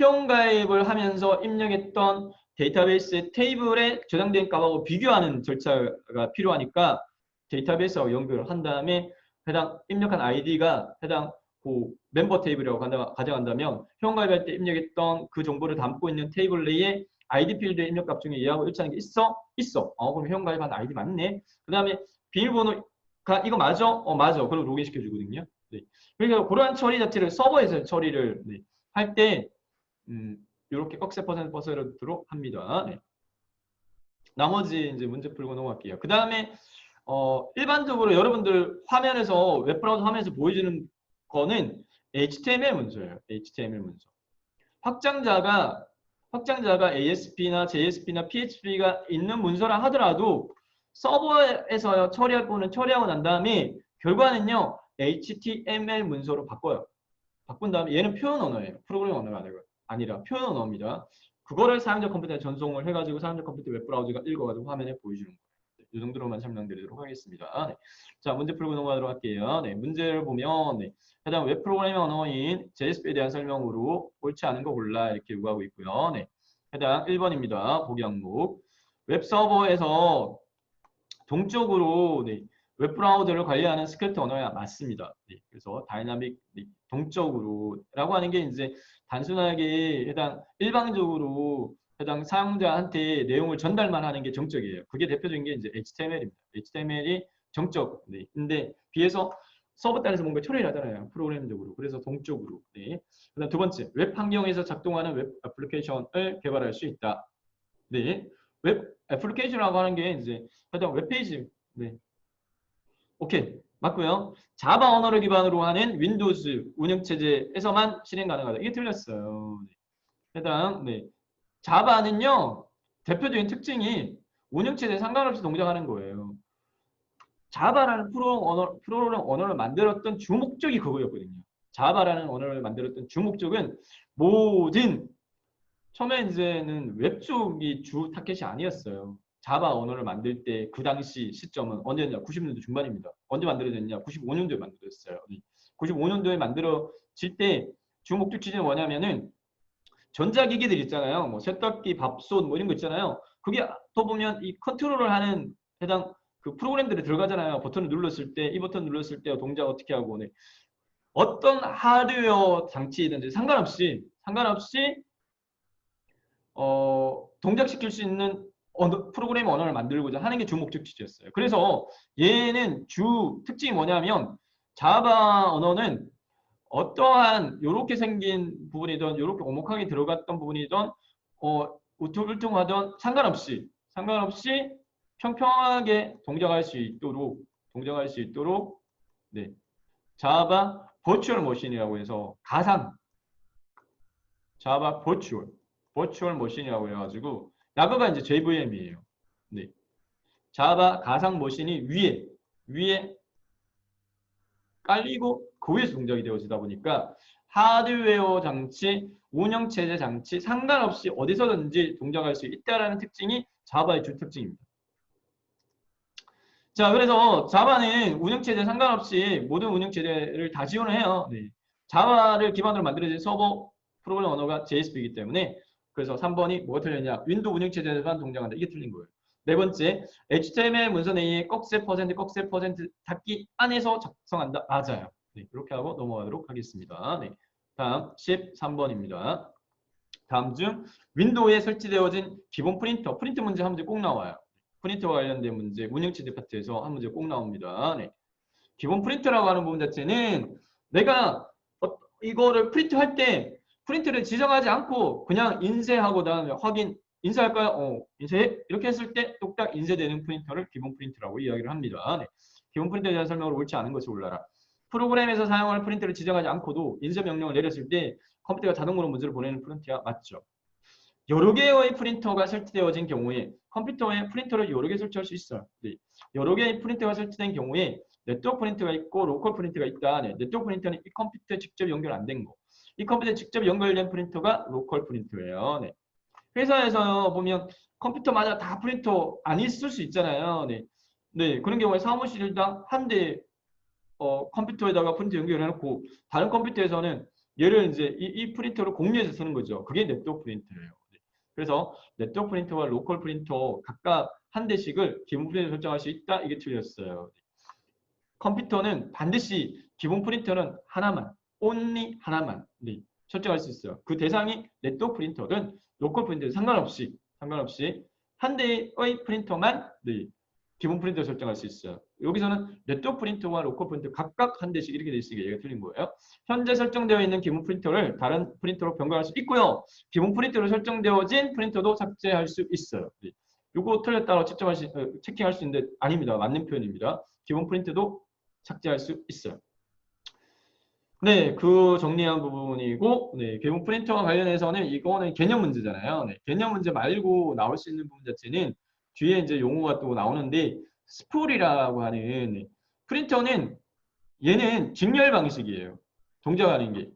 회원가입을 하면서 입력했던 데이터베이스 테이블에 저장된 값하고 비교하는 절차가 필요하니까 데이터베이스하고 연결을 한 다음에 해당 입력한 아이디가 해당 그 멤버 테이블이라고 가져간다면 회원가입할 때 입력했던 그 정보를 담고 있는 테이블 내에 아이디 필드의 입력값 중에 얘하고 일치하는 게 있어? 있어. 그럼 회원가입한 아이디 맞네. 그 다음에 비밀번호가 이거 맞아? 맞아. 그럼 로그인 시켜주거든요. 네. 그러니까 그러한 처리 자체를 서버에서 처리를 네, 할 때 이렇게 억세 퍼센트로 합니다. 네. 나머지 이제 문제 풀고 넘어갈게요. 그 다음에 일반적으로 여러분들 화면에서 웹브라우저 화면에서 보여주는 거는 HTML 문서예요. HTML 문서. 확장자가 ASP나 JSP나 PHP가 있는 문서라 하더라도 서버에서 처리할 부분은 처리하고 난 다음에 결과는요 HTML 문서로 바꿔요. 바꾼 다음에 얘는 표현 언어예요. 프로그래밍 언어가 아니라 표현 언어입니다. 그거를 사용자 컴퓨터에 전송을 해가지고 사용자 컴퓨터 웹브라우저가 읽어가지고 화면에 보여주는 거예요. 이 정도로만 설명드리도록 하겠습니다. 네. 자, 문제 풀고 넘어가도록 할게요. 네, 문제를 보면 네, 해당 웹 프로그래밍 언어인 JSP에 대한 설명으로 옳지 않은 거 골라 이렇게 요구하고 있고요. 네, 해당 1번입니다. 보기 항목. 웹 서버에서 동적으로 네, 웹브라우저를 관리하는 스크립트 언어야 맞습니다. 네, 그래서 다이나믹 네, 동적으로라고 하는 게 이제 단순하게 해당 일방적으로 해당 사용자한테 내용을 전달만 하는 게 정적이에요. 그게 대표적인 게 이제 HTML입니다. HTML이 정적. 네. 근데 비해서 서버 단에서 뭔가 처리를 하잖아요. 프로그램적으로. 그래서 동적으로. 네. 그다음 두 번째, 웹 환경에서 작동하는 웹 애플리케이션을 개발할 수 있다. 네. 웹 애플리케이션이라고 하는 게 이제 해당 웹페이지. 네. 오케이. 맞고요. 자바 언어를 기반으로 하는 윈도우즈 운영체제에서만 실행 가능하다. 이게 틀렸어요. 네. 해당 네. 자바는요. 대표적인 특징이 운영체제에 상관없이 동작하는 거예요. 자바라는 프로그램 언어를 만들었던 주목적이 그거였거든요. 자바라는 언어를 만들었던 주목적은 모든 처음에 이제는 웹 쪽이 주 타켓이 아니었어요. 자바 언어를 만들 때 그 당시 시점은 언제냐? 90년대 중반입니다. 언제 만들어졌냐? 95년도에 만들어졌어요. 95년도에 만들어질 때 주목적 취지는 뭐냐면은 전자기기들 있잖아요. 뭐 세탁기, 밥솥 뭐 이런 거 있잖아요. 그게 또 보면 이 컨트롤을 하는 해당 그 프로그램들이 들어가잖아요. 버튼을 눌렀을 때 이 버튼 눌렀을 때 동작 어떻게 하고 네. 어떤 하드웨어 장치든지 상관없이 동작시킬 수 있는 프로그램 언어를 만들고자 하는 게 주 목적 취지였어요. 그래서 얘는 주 특징이 뭐냐면 자바 언어는 어떠한 이렇게 생긴 부분이든 이렇게 오목하게 들어갔던 부분이든 우퉁불퉁하던 상관없이 평평하게 동작할 수 있도록 네. 자바 버추얼 머신이라고 해서 가상 자바 버추얼 머신이라고 해가지고 야거가 이제 JVM이에요. 네. 자바 가상 머신이 위에 깔리고 그 위에서 동작이 되어지다 보니까 하드웨어 장치, 운영체제 장치 상관없이 어디서든지 동작할 수 있다라는 특징이 자바의 주 특징입니다. 자, 그래서 자바는 운영체제 상관없이 모든 운영체제를 다 지원을 해요. 네. 자바를 기반으로 만들어진 서버 프로그램 언어가 JSP이기 때문에 그래서 3번이 뭐가 틀렸냐? 윈도우 운영체제에만 동작한다. 이게 틀린 거예요. 네 번째, HTML 문서 내에 꺽쇠 퍼센트 닫기 안에서 작성한다. 맞아요. 네, 그렇게 하고 넘어가도록 하겠습니다. 네, 다음 13번입니다. 다음 중 윈도우에 설치되어진 기본 프린트 문제 한 문제 꼭 나와요. 프린터와 관련된 문제, 운영체제 파트에서 한 문제 꼭 나옵니다. 네. 기본 프린터라고 하는 부분 자체는 내가 이거를 프린트할 때 프린트를 지정하지 않고 그냥 인쇄하고 다음에 확인 인쇄할까요? 인쇄 이렇게 했을 때 똑딱 인쇄되는 프린터를 기본 프린터라고 이야기를 합니다. 네. 기본 프린터에 대한 설명을 옳지 않은 것을 올라라. 프로그램에서 사용할 프린터를 지정하지 않고도 인쇄 명령을 내렸을 때 컴퓨터가 자동으로 문제를 보내는 프린터가 맞죠. 여러 개의 프린터가 설치되어진 경우에 컴퓨터에 프린터를 여러 개 설치할 수 있어요. 네. 여러 개의 프린터가 설치된 경우에 네트워크 프린터가 있고 로컬 프린터가 있다. 네. 네트워크 프린터는 이 컴퓨터에 직접 연결 안 된 거. 이 컴퓨터에 직접 연결된 프린터가 로컬 프린터예요. 네. 회사에서 보면 컴퓨터마다 다 프린터 안 있을 수 있잖아요. 네. 네. 그런 경우에 사무실당 한 대 컴퓨터에다가 프린터 연결해놓고 다른 컴퓨터에서는 얘를 이제 이 프린터를 공유해서 쓰는 거죠. 그게 네트워크 프린터예요. 네. 그래서 네트워크 프린터와 로컬 프린터 각각 한 대씩을 기본 프린터 설정할 수 있다. 이게 틀렸어요. 컴퓨터는 반드시 기본 프린터는 하나만 only 하나만 네, 설정할 수 있어요. 그 대상이 네트워크 프린터든 로컬 프린터든 상관없이 한 대의 프린터만 네, 기본 프린터 설정할 수 있어요. 여기서는 네트워크 프린터와 로컬 프린터 각각 한 대씩 이렇게 돼 있으니까 얘가 틀린 거예요. 현재 설정되어 있는 기본 프린터를 다른 프린터로 변경할 수 있고요. 기본 프린터로 설정되어진 프린터도 삭제할 수 있어요. 네. 요거 틀렸다고 체킹할 수 있는데 아닙니다. 맞는 표현입니다. 기본 프린터도 삭제할 수 있어요. 네, 그 정리한 부분이고, 네, 기본 프린터와 관련해서는 이거는 개념 문제잖아요. 네, 개념 문제 말고 나올 수 있는 부분 자체는 뒤에 이제 용어가 또 나오는데, 스풀이라고 하는 네, 프린터는 얘는 직렬 방식이에요. 동작하는 게.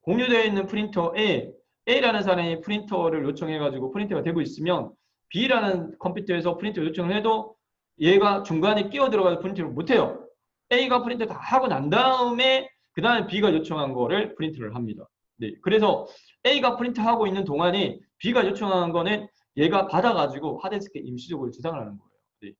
공유되어 있는 프린터에 A라는 사람이 프린터를 요청해가지고 프린터가 되고 있으면 B라는 컴퓨터에서 프린터 요청을 해도 얘가 중간에 끼어 들어가서 프린터를 못해요. A가 프린터 다 하고 난 다음에 그 다음에 B가 요청한 거를 프린트를 합니다. 네, 그래서 A가 프린트하고 있는 동안에 B가 요청한 거는 얘가 받아가지고 하드디스크에 임시적으로 저장을 하는 거예요. 네.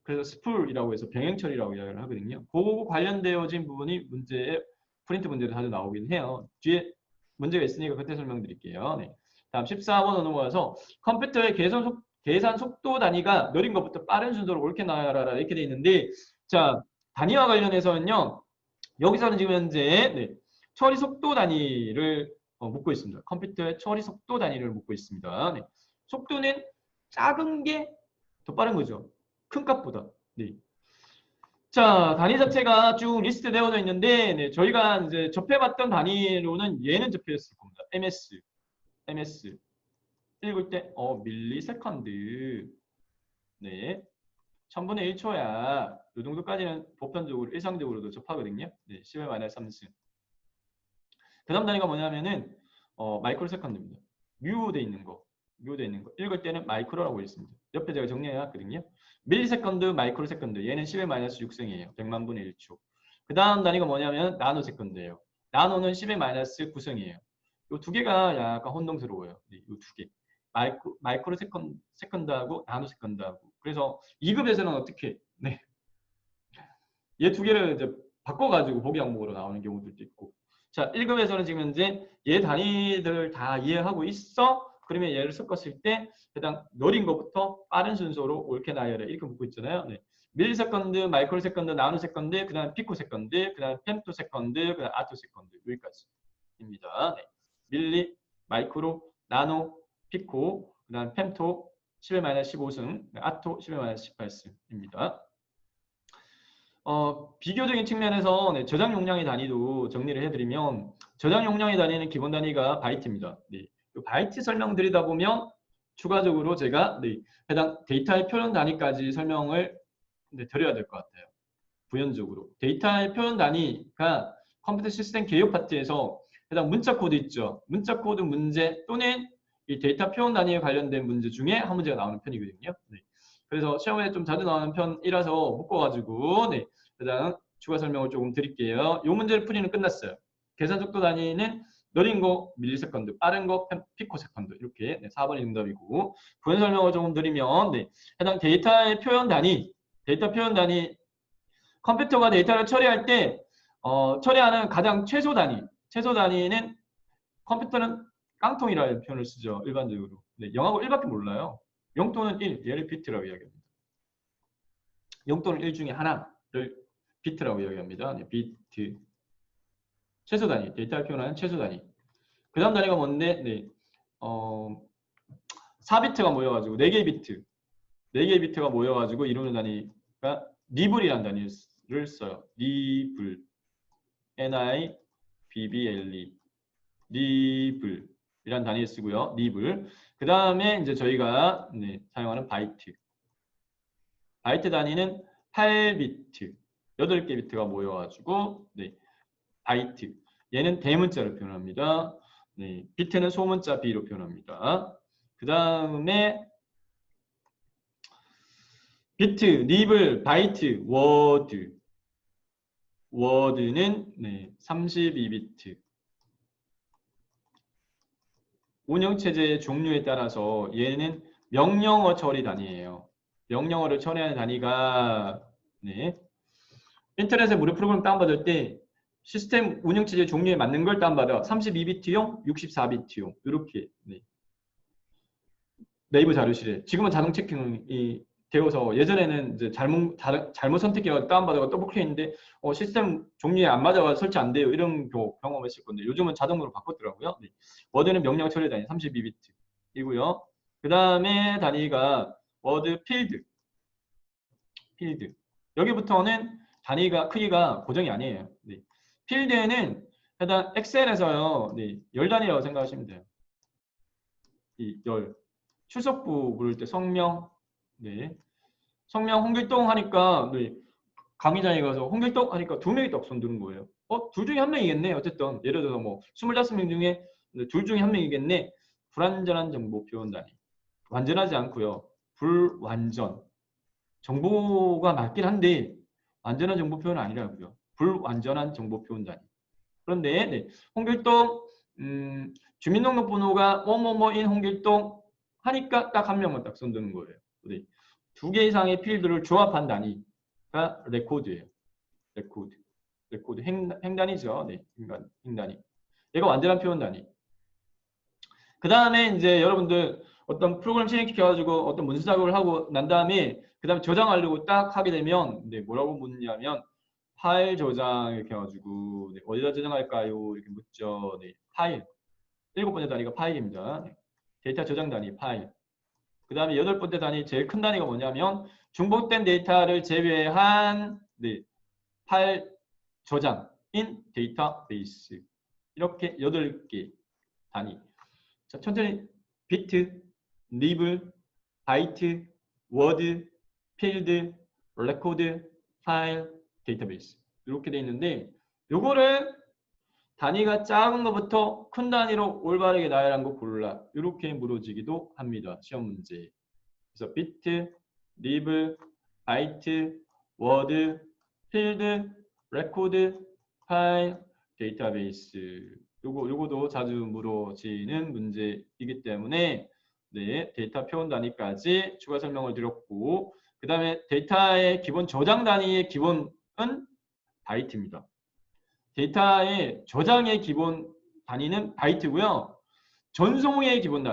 그래서 스풀이라고 해서 병행 처리라고 이야기를 하거든요. 그 관련되어진 부분이 문제에 프린트 문제로 자주 나오긴 해요. 뒤에 문제가 있으니까 그때 설명드릴게요. 네. 다음 14번 넘어가서 컴퓨터의 계산 속도 단위가 느린 것부터 빠른 순서로 옳게 나열하라 이렇게 돼 있는데 자 단위와 관련해서는요. 여기서는 지금 현재 네, 처리 속도 단위를 묻고 있습니다. 컴퓨터의 처리 속도 단위를 묻고 있습니다. 네. 속도는 작은 게 더 빠른 거죠. 큰 값보다. 네. 자, 단위 자체가 쭉 리스트 되어져 있는데, 네, 저희가 이제 접해봤던 단위로는 얘는 접했을 겁니다. ms. 읽을 때, 밀리세컨드. 네. 1000분의 1초야. 이 정도까지는 보편적으로, 일상적으로도 접하거든요. 네, 10-3승. 그 다음 단위가 뭐냐면은, 마이크로 세컨드입니다. 뮤돼 있는 거. 읽을 때는 마이크로라고 있습니다. 옆에 제가 정리해놨거든요. 밀리세컨드, 마이크로 세컨드. 얘는 10-6승이에요. 100만 분의 1초. 그 다음 단위가 뭐냐면 나노 세컨드예요. 나노는 10-9승이에요. 이 두 개가 약간 혼동스러워요. 네, 이 두 개. 마이크로 세컨드하고 나노 세컨드하고. 그래서 2급에서는 어떻게? 네. 얘 두 개를 이제 바꿔가지고 보기 항목으로 나오는 경우들도 있고. 자, 1급에서는 지금 현재 얘 단위들 다 이해하고 있어? 그러면 얘를 섞었을 때 해당 느린 것부터 빠른 순서로 옳게 나열해 이렇게 묻고 있잖아요. 네. 밀리세컨드, 마이크로세컨드, 나노세컨드, 그 다음 피코세컨드, 그 다음 펜토세컨드, 그 다음 아토세컨드 여기까지입니다. 네. 밀리, 마이크로, 나노, 피코, 그 다음 펜토 10-15승, 아토 10-18승입니다. 비교적인 측면에서 네, 저장 용량의 단위도 정리를 해드리면 저장 용량의 단위는 기본 단위가 바이트입니다. 네, 바이트 설명드리다 보면 추가적으로 제가 네, 해당 데이터의 표현 단위까지 설명을 네, 드려야 될 것 같아요. 부연적으로. 데이터의 표현 단위가 컴퓨터 시스템 개요 파트에서 해당 문자 코드 있죠. 문자 코드 문제 또는 이 데이터 표현 단위에 관련된 문제 중에 한 문제가 나오는 편이거든요. 네. 그래서 시험에 좀 자주 나오는 편이라서 묶어가지고 네, 그다음 추가 설명을 조금 드릴게요. 이 문제를 풀이는 끝났어요. 계산 속도 단위는 느린 거 밀리세컨드, 빠른 거 피코세컨드 이렇게 네, 4번이 정답이고 부연 설명을 조금 드리면 네, 해당 데이터의 표현 단위, 데이터 표현 단위 컴퓨터가 데이터를 처리할 때 처리하는 가장 최소 단위는 컴퓨터는 깡통이라는 표현을 쓰죠. 일반적으로. 네, 0하고 1밖에 몰라요. 0 또는 1, 얘를 비트라고 이야기합니다. 0 또는 1 중에 하나를 비트라고 이야기합니다. 네, 비트. 최소 단위, 데이터를 표현하는 최소 단위. 그 다음 단위가 뭔데? 네, 4비트가 모여가지고 4개의 비트. 4개의 비트가 모여가지고 이루는 단위가 니블이라는 단위를 써요. 니블. N-I-B-B-L-E. 니블이라는 단위를 쓰고요. 니블. 그 다음에 이제 저희가 네, 사용하는 바이트. 바이트 단위는 8비트. 8개 비트가 모여가지고 네, 바이트. 얘는 대문자로 표현합니다. 네, 비트는 소문자 B로 표현합니다. 그 다음에 비트, 니블, 바이트, 워드. 워드는 네, 32비트. 운영체제의 종류에 따라서 얘는 명령어 처리 단위예요. 명령어를 처리하는 단위가 네, 인터넷에 무료 프로그램 다운받을 때 시스템 운영체제 종류에 맞는 걸 다운받아 32비트용, 64비트용 이렇게 네. 네이버 자료실에 지금은 자동 체킹이 되어서 예전에는 이제 잘못 선택해서 다운받아가 더블클릭했는데 시스템 종류에 안 맞아가 설치 안 돼요 이런 경험했을 건데 요즘은 자동으로 바꿨더라고요. 네. 워드는 명령 처리 단위 32비트이고요. 그 다음에 단위가 워드 필드 여기부터는 단위가 크기가 고정이 아니에요. 네. 필드에는 일단 엑셀에서요. 네. 열 단위라고 생각하시면 돼요. 이 열. 출석부 부를 때 성명, 네. 성명 홍길동 하니까 네. 강의장에 가서 홍길동 하니까 두 명이 딱 손드는 거예요. 둘 중에 한 명이겠네. 어쨌든 예를 들어서 뭐 25명 중에 둘 중에 한 명이겠네. 불완전한 정보 표현 단위. 완전하지 않고요. 불완전. 정보가 맞긴 한데 완전한 정보 표현은 아니라고요. 불완전한 정보 표현 단위. 그런데 네. 홍길동 주민등록번호가 뭐뭐뭐인 홍길동 하니까 딱 한 명만 딱 손드는 거예요. 네. 두 개 이상의 필드를 조합한 단위가 레코드예요. 레코드 행단위죠. 네, 행단위. 얘가 완전한 표현 단위. 그 다음에 이제 여러분들 어떤 프로그램 실행시켜가지고 어떤 문서 작업을 하고 난 다음에 그 다음에 저장하려고 딱 하게 되면 네, 뭐라고 묻냐면 파일 저장 이렇게 해가지고 네, 어디다 저장할까요? 이렇게 묻죠. 네, 파일. 7번째 단위가 파일입니다. 네, 데이터 저장 단위 파일. 그 다음에 8번째 단위 제일 큰 단위가 뭐냐면 중복된 데이터를 제외한 네, 파일 저장인 데이터베이스. 이렇게 8개 단위. 자, 천천히 비트, 리블, 바이트, 워드, 필드, 레코드, 파일, 데이터베이스. 이렇게 돼 있는데 요거를 단위가 작은 것부터 큰 단위로 올바르게 나열한 거 골라. 이렇게 물어지기도 합니다. 시험 문제. 그래서 비트, 리블, 바이트, 워드, 필드, 레코드, 파일, 데이터베이스. 요거도 자주 물어지는 문제이기 때문에 네, 데이터 표현 단위까지 추가 설명을 드렸고 그 다음에 데이터의 기본 저장 단위의 기본은 바이트입니다. 데이터의 저장의 기본 단위는 바이트고요. 전송의 기본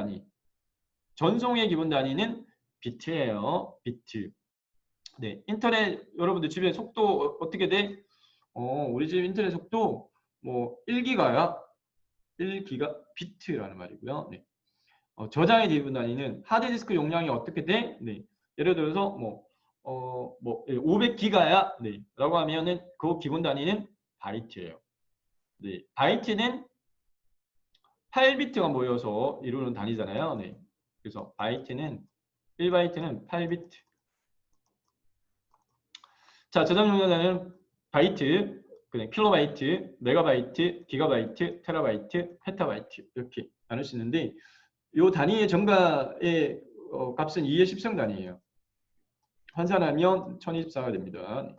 단위는 비트예요. 비트. 네, 인터넷 여러분들 집에 속도 어떻게 돼? 우리 집 인터넷 속도 뭐 1기가야. 1기가 비트라는 말이고요. 네. 저장의 기본 단위는 하드디스크 용량이 어떻게 돼? 네. 예를 들어서 뭐 500기가야. 네. 라고 하면은 그 기본 단위는 바이트예요. 네. 바이트는 8비트가 모여서 이루는 단위잖아요. 네. 그래서 1바이트는 8비트. 자, 저장 용량은 바이트, 그냥 킬로바이트, 메가바이트, 기가바이트, 테라바이트, 페타바이트 이렇게 나눌 수 있는데 이 단위의 정가의 값은 2의 10성 단위예요. 환산하면 1024가 됩니다.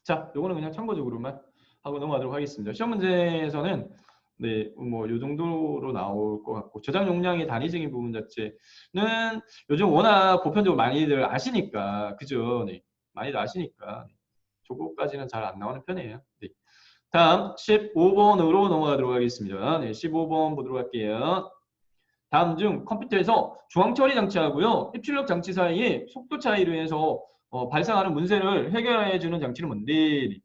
자, 요거는 그냥 참고적으로만 하고 넘어가도록 하겠습니다. 시험 문제에서는 네, 뭐 요 정도로 나올 것 같고 저장 용량의 단위적인 부분 자체는 요즘 워낙 보편적으로 많이들 아시니까 그죠? 네, 많이들 아시니까 저거까지는 잘 안 나오는 편이에요. 네. 다음 15번으로 넘어가도록 하겠습니다. 네, 15번 보도록 할게요. 다음 중 컴퓨터에서 중앙처리 장치하고요. 입출력 장치 사이에 속도 차이로 해서 발생하는 문제를 해결해 주는 장치는 뭔데?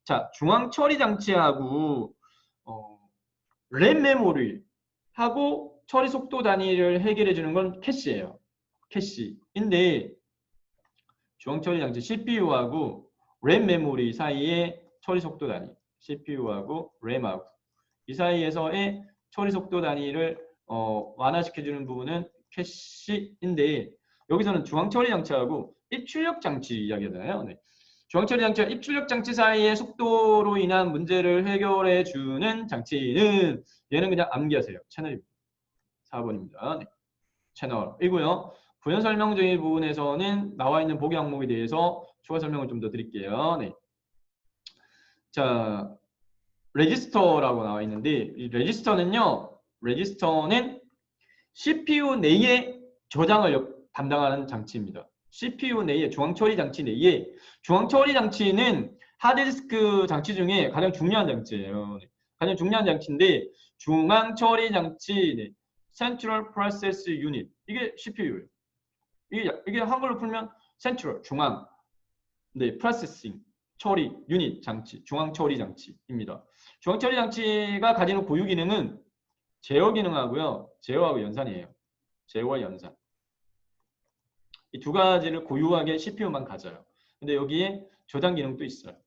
자, 중앙처리 장치하고 램 메모리하고 처리 속도 단위를 해결해 주는 건 캐시예요. 캐시인데 중앙처리 장치 CPU하고 램 메모리 사이의 처리 속도 단위 CPU하고 램하고 이 사이에서의 처리 속도 단위를 완화시켜주는 부분은 캐시인데 여기서는 중앙처리 장치하고 입출력 장치 이야기하잖아요. 네. 중앙처리 장치와 입출력 장치 사이의 속도로 인한 문제를 해결해 주는 장치는 얘는 그냥 암기하세요. 채널입니다. 4번입니다. 네. 채널이고요. 부연 설명적인 부분에서는 나와 있는 보기 항목에 대해서 추가 설명을 좀 더 드릴게요. 네. 자, 레지스터라고 나와 있는데 이 레지스터는 CPU 내의 저장을 담당하는 장치입니다. CPU 내의 중앙처리 장치 내에 중앙처리 장치는 하드디스크 장치 중에 가장 중요한 장치예요. 네. 가장 중요한 장치인데 중앙 처리 장치, 네. Central Process Unit. 이게 CPU예요. 이게 한글로 풀면 Central, 중앙, 네, Processing, 처리, 유닛 장치, 중앙 처리 장치입니다. 중앙 처리 장치가 가지는 고유 기능은 제어 기능하고요. 제어하고 연산이에요. 제어와 연산. 이 두 가지를 고유하게 CPU만 가져요. 근데 여기에 저장 기능도 있어요.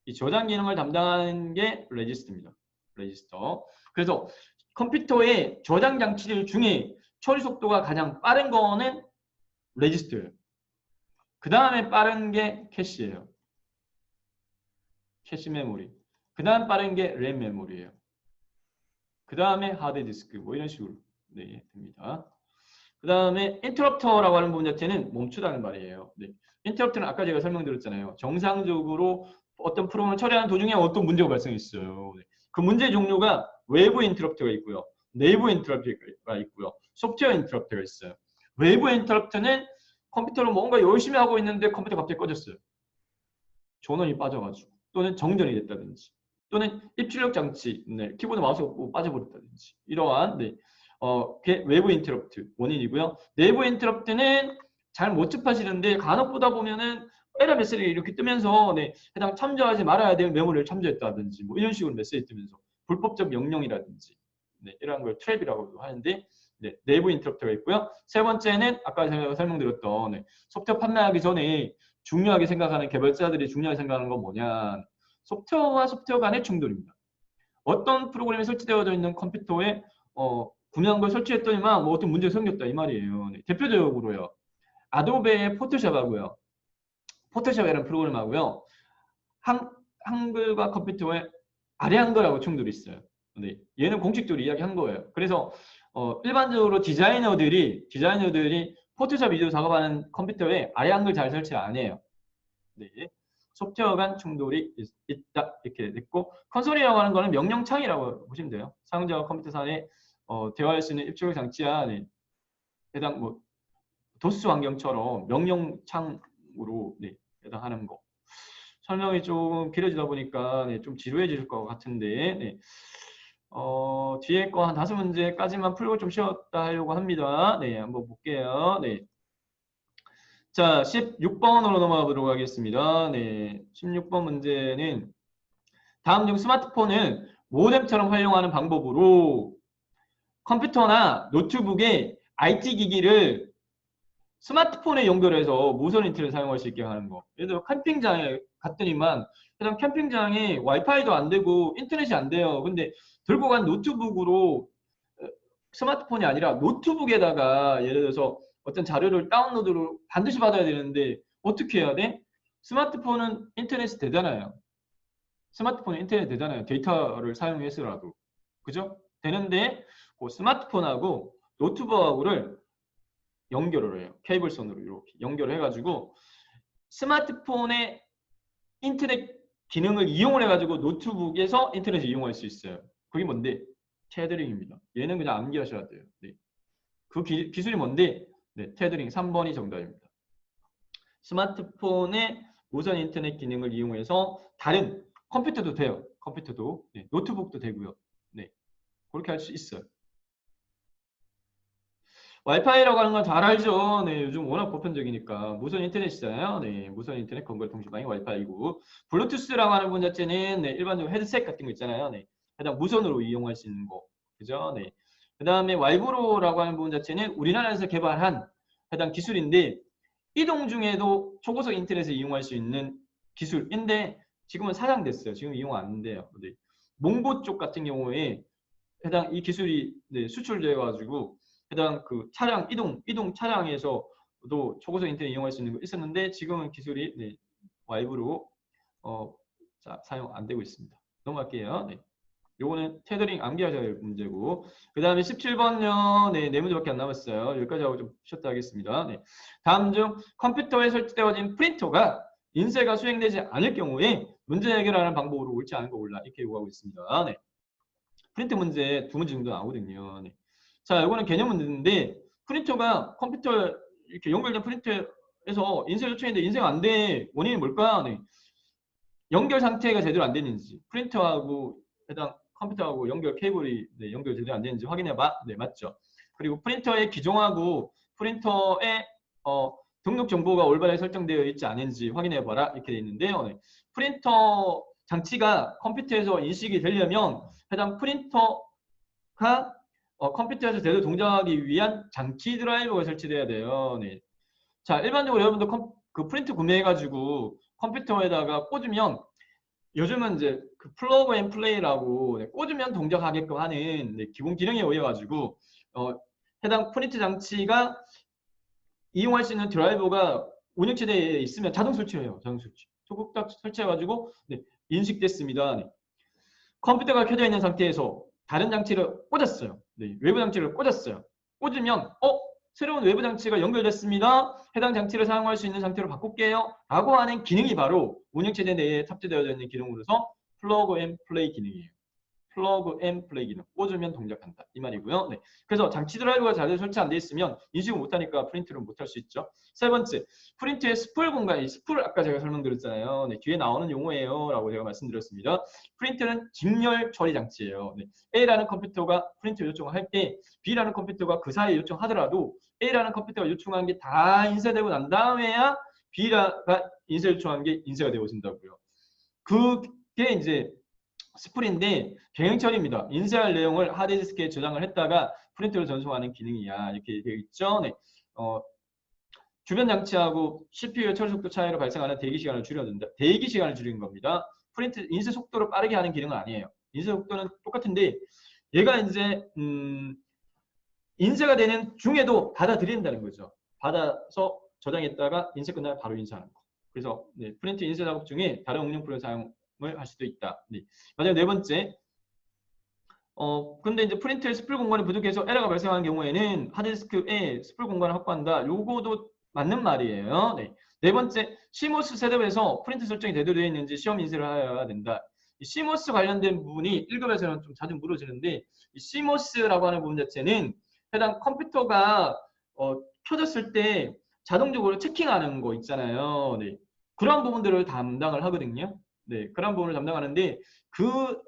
이 저장 기능을 담당하는 게 레지스터입니다. 레지스터. 그래서 컴퓨터의 저장 장치들 중에 처리 속도가 가장 빠른 거는 레지스터예요. 그 다음에 빠른 게 캐시예요. 캐시 메모리. 그 다음 빠른 게 램 메모리예요. 그 다음에 하드디스크. 뭐 이런 식으로 네, 됩니다. 그 다음에 인터럽터라고 하는 부분 자체는 멈추다는 말이에요. 네. 인터럽터는 아까 제가 설명드렸잖아요. 정상적으로 어떤 프로그램을 처리하는 도중에 어떤 문제가 발생했어요. 네. 그 문제 종류가 외부 인터럽터가 있고요. 내부 인터럽터가 있고요. 소프트웨어 인터럽터가 있어요. 외부 인터럽터는 컴퓨터로 뭔가 열심히 하고 있는데 컴퓨터가 갑자기 꺼졌어요. 전원이 빠져가지고 또는 정전이 됐다든지 또는 입출력 장치, 네, 키보드 마우스가 빠져버렸다든지 이러한 네, 외부 인터럽트 원인이고요. 내부 인터럽트는 잘 못 접하시는데 간혹 보다 보면은 에러 메시지가 이렇게 뜨면서 네, 해당 참조하지 말아야 될 메모리를 참조했다든지 뭐 이런 식으로 메시지 뜨면서 불법적 명령이라든지 네, 이런 걸 트랩이라고 하는데 네, 내부 인터럽트가 있고요. 세 번째는 아까 제가 설명드렸던 네, 소프트웨어 판매하기 전에 중요하게 생각하는 개발자들이 중요하게 생각하는 건 뭐냐. 소프트웨어와 소프트웨어 간의 충돌입니다. 어떤 프로그램이 설치되어 있는 컴퓨터에 구매한 걸 설치했더니만 뭐 어떤 문제가 생겼다 이 말이에요. 네, 대표적으로요. 아도베의 포토샵하고요. 포토샵이라는 프로그램하고요. 한글과 컴퓨터의 아래 한글하고 충돌이 있어요. 네, 얘는 공식적으로 이야기한 거예요. 그래서 일반적으로 디자이너들이 포토샵 위주로 작업하는 컴퓨터에 아래 한글 잘 설치 안 해요. 네. 소프트웨어 간 충돌이 있다 이렇게 됐고 컨솔이라고 하는 거는 명령창이라고 보시면 돼요. 사용자와 컴퓨터상에 대화할 수 있는 입출력 장치야 네. 해당 뭐 도스 환경처럼 명령창으로 네, 해당하는 거. 설명이 좀 길어지다 보니까 네, 좀 지루해질 것 같은데 네. 뒤에 거 한 5문제까지만 풀고 좀 쉬었다 하려고 합니다. 네, 한번 볼게요. 네. 자, 16번으로 넘어가 보도록 하겠습니다. 네, 16번 문제는 다음 중 스마트폰은 모뎀처럼 활용하는 방법으로 컴퓨터나 노트북의 IT 기기를 스마트폰에 연결해서 무선 인터넷을 사용할 수 있게 하는 거. 예를 들어 캠핑장에 갔더니만 그냥 캠핑장에 와이파이도 안 되고 인터넷이 안 돼요. 근데 들고 간 노트북으로 스마트폰이 아니라 노트북에다가 예를 들어서 어떤 자료를 다운로드로 반드시 받아야 되는데 어떻게 해야 돼? 스마트폰은 인터넷이 되잖아요. 스마트폰은 인터넷 되잖아요. 데이터를 사용해서라도. 그죠? 되는데 그 스마트폰하고 노트북하고를 연결을 해요. 케이블선으로 이렇게 연결을 해가지고 스마트폰의 인터넷 기능을 이용을 해가지고 노트북에서 인터넷을 이용할 수 있어요. 그게 뭔데? 테더링입니다. 얘는 그냥 암기하셔야 돼요. 네. 그 기술이 뭔데? 네, 테더링 3번이 정답입니다. 스마트폰의 무선 인터넷 기능을 이용해서 다른 컴퓨터도 돼요. 컴퓨터도 네, 노트북도 되고요. 네, 그렇게 할 수 있어요. 와이파이라고 하는 건 잘 알죠. 네, 요즘 워낙 보편적이니까 무선 인터넷이잖아요. 네, 무선 인터넷 건설 통신망이 와이파이고 블루투스라고 하는 분 자체는 네, 일반적으로 헤드셋 같은 거 있잖아요. 네, 해당 무선으로 이용할 수 있는 거, 그죠? 네. 그 다음에 와이브로라고 하는 부분 자체는 우리나라에서 개발한 해당 기술인데 이동 중에도 초고속 인터넷을 이용할 수 있는 기술인데 지금은 사장됐어요. 지금 이용 안 돼요. 네. 몽고 쪽 같은 경우에 해당 이 기술이 네, 수출돼 가지고 해당 그 차량 이동 차량에서도 초고속 인터넷 이용할 수 있는 거 있었는데 지금은 기술이 네, 와이브로 사용 안 되고 있습니다. 넘어갈게요. 네. 요거는 테더링 암기하셔야 될 문제고 그 다음에 17번요. 네, 4문제밖에 안 남았어요. 여기까지 하고 좀 쉬었다 하겠습니다. 네. 다음 중 컴퓨터에 설치되어진 프린터가 인쇄가 수행되지 않을 경우에 문제 해결하는 방법으로 옳지 않은 거 골라 이렇게 요구하고 있습니다. 네. 프린터 문제 2문제 정도 나오거든요. 네. 자, 이거는 개념 문제인데 프린터가 컴퓨터 이렇게 연결된 프린터에서 인쇄 요청인데 인쇄가 안 돼. 원인이 뭘까? 네. 연결 상태가 제대로 안 되는지, 프린터하고 해당 컴퓨터하고 연결 케이블이 연결 제대로 안 되는지 확인해봐. 네, 맞죠. 그리고 프린터의 기종하고 프린터의 등록 정보가 올바르게 설정되어 있지 않은지 확인해봐라. 이렇게 되어 있는데요. 네. 프린터 장치가 컴퓨터에서 인식이 되려면 해당 프린터가 컴퓨터에서 제대로 동작하기 위한 장치 드라이버가 설치돼야 돼요. 네. 자, 일반적으로 여러분들 그 프린트 구매해가지고 컴퓨터에다가 꽂으면 요즘은 이제 그 플러그 앤 플레이라고 꽂으면 동작하게끔 하는 기본 기능에 의해 가지고 해당 프린트 장치가 이용할 수 있는 드라이버가 운영체제에 있으면 자동 설치해요. 자동 설치. 톡톡 설치해가지고 인식됐습니다. 네. 컴퓨터가 켜져 있는 상태에서 다른 장치를 꽂았어요. 네. 외부 장치를 꽂았어요. 꽂으면 새로운 외부 장치가 연결됐습니다. 해당 장치를 사용할 수 있는 상태로 바꿀게요. 라고 하는 기능이 바로 운영체제 내에 탑재되어 있는 기능으로서 플러그 앤 플레이 기능이에요. 플러그 앤 플레이 기능. 꽂으면 동작한다. 이 말이고요. 네. 그래서 장치 드라이버가 잘 설치 안 돼 있으면 인식을 못하니까 프린트를 못할 수 있죠. 세 번째, 프린트의 스풀 공간. 스풀 아까 제가 설명드렸잖아요. 네. 뒤에 나오는 용어예요. 라고 제가 말씀드렸습니다. 프린트는 직렬 처리 장치예요. 네. A라는 컴퓨터가 프린트 요청을 할 때 B라는 컴퓨터가 그 사이에 요청하더라도 A라는 컴퓨터가 요청한 게 다 인쇄되고 난 다음에야 B가 인쇄 요청한 게 인쇄가 되어진다고요. 그게 이제 스프린데 병행 처리입니다. 인쇄할 내용을 하드디스크에 저장을 했다가 프린트로 전송하는 기능이야. 이렇게 되어 있죠. 네. 주변 장치하고 CPU의 처리 속도 차이로 발생하는 대기 시간을 줄여준다. 대기 시간을 줄이는 겁니다. 프린트 인쇄 속도를 빠르게 하는 기능은 아니에요. 인쇄 속도는 똑같은데 얘가 이제 인쇄가 되는 중에도 받아들인다는 거죠. 받아서 저장했다가 인쇄 끝나면 바로 인쇄하는 거. 그래서 프린트 인쇄 작업 중에 다른 응용 프로그램 사용을 할 수도 있다. 네. 마지막 네 번째. 근데 이제 프린트의 스풀 공간이 부족해서 에러가 발생하는 경우에는 하드디스크에 스풀 공간을 확보한다. 요거도 맞는 말이에요. 네. 네 번째, CMOS 셋업에서 프린트 설정이 제대로 되어 있는지 시험 인쇄를 해야 된다. 이 CMOS 관련된 부분이 1급에서는 좀 자주 물어지는데 이 CMOS라고 하는 부분 자체는 해당 컴퓨터가 켜졌을 때 자동적으로 체킹하는 거 있잖아요. 네. 그런 부분들을 담당을 하거든요. 네. 그런 부분을 담당하는데 그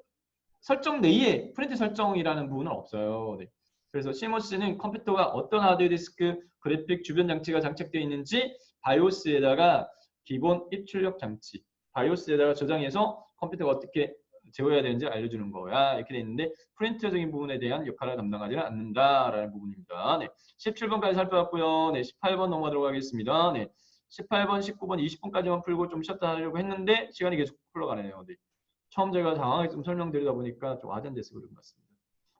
설정 내에 프린트 설정이라는 부분은 없어요. 네. 그래서 CMOS는 컴퓨터가 어떤 하드디스크, 그래픽, 주변 장치가 장착되어 있는지 바이오스에다가 기본 입출력 장치, 바이오스에다가 저장해서 컴퓨터가 어떻게 제어해야 되는지 알려주는 거야. 이렇게 돼 있는데 프린트적인 부분에 대한 역할을 담당하지는 않는다라는 부분입니다. 네. 17번까지 살펴봤고요. 네. 18번 넘어가도록 하겠습니다. 네. 18번, 19번, 20번까지만 풀고 좀 쉬었다 하려고 했는데 시간이 계속 흘러가네요. 네. 처음 제가 장황하게 좀 설명드리다 보니까 좀 와전돼서 그런 것 같습니다.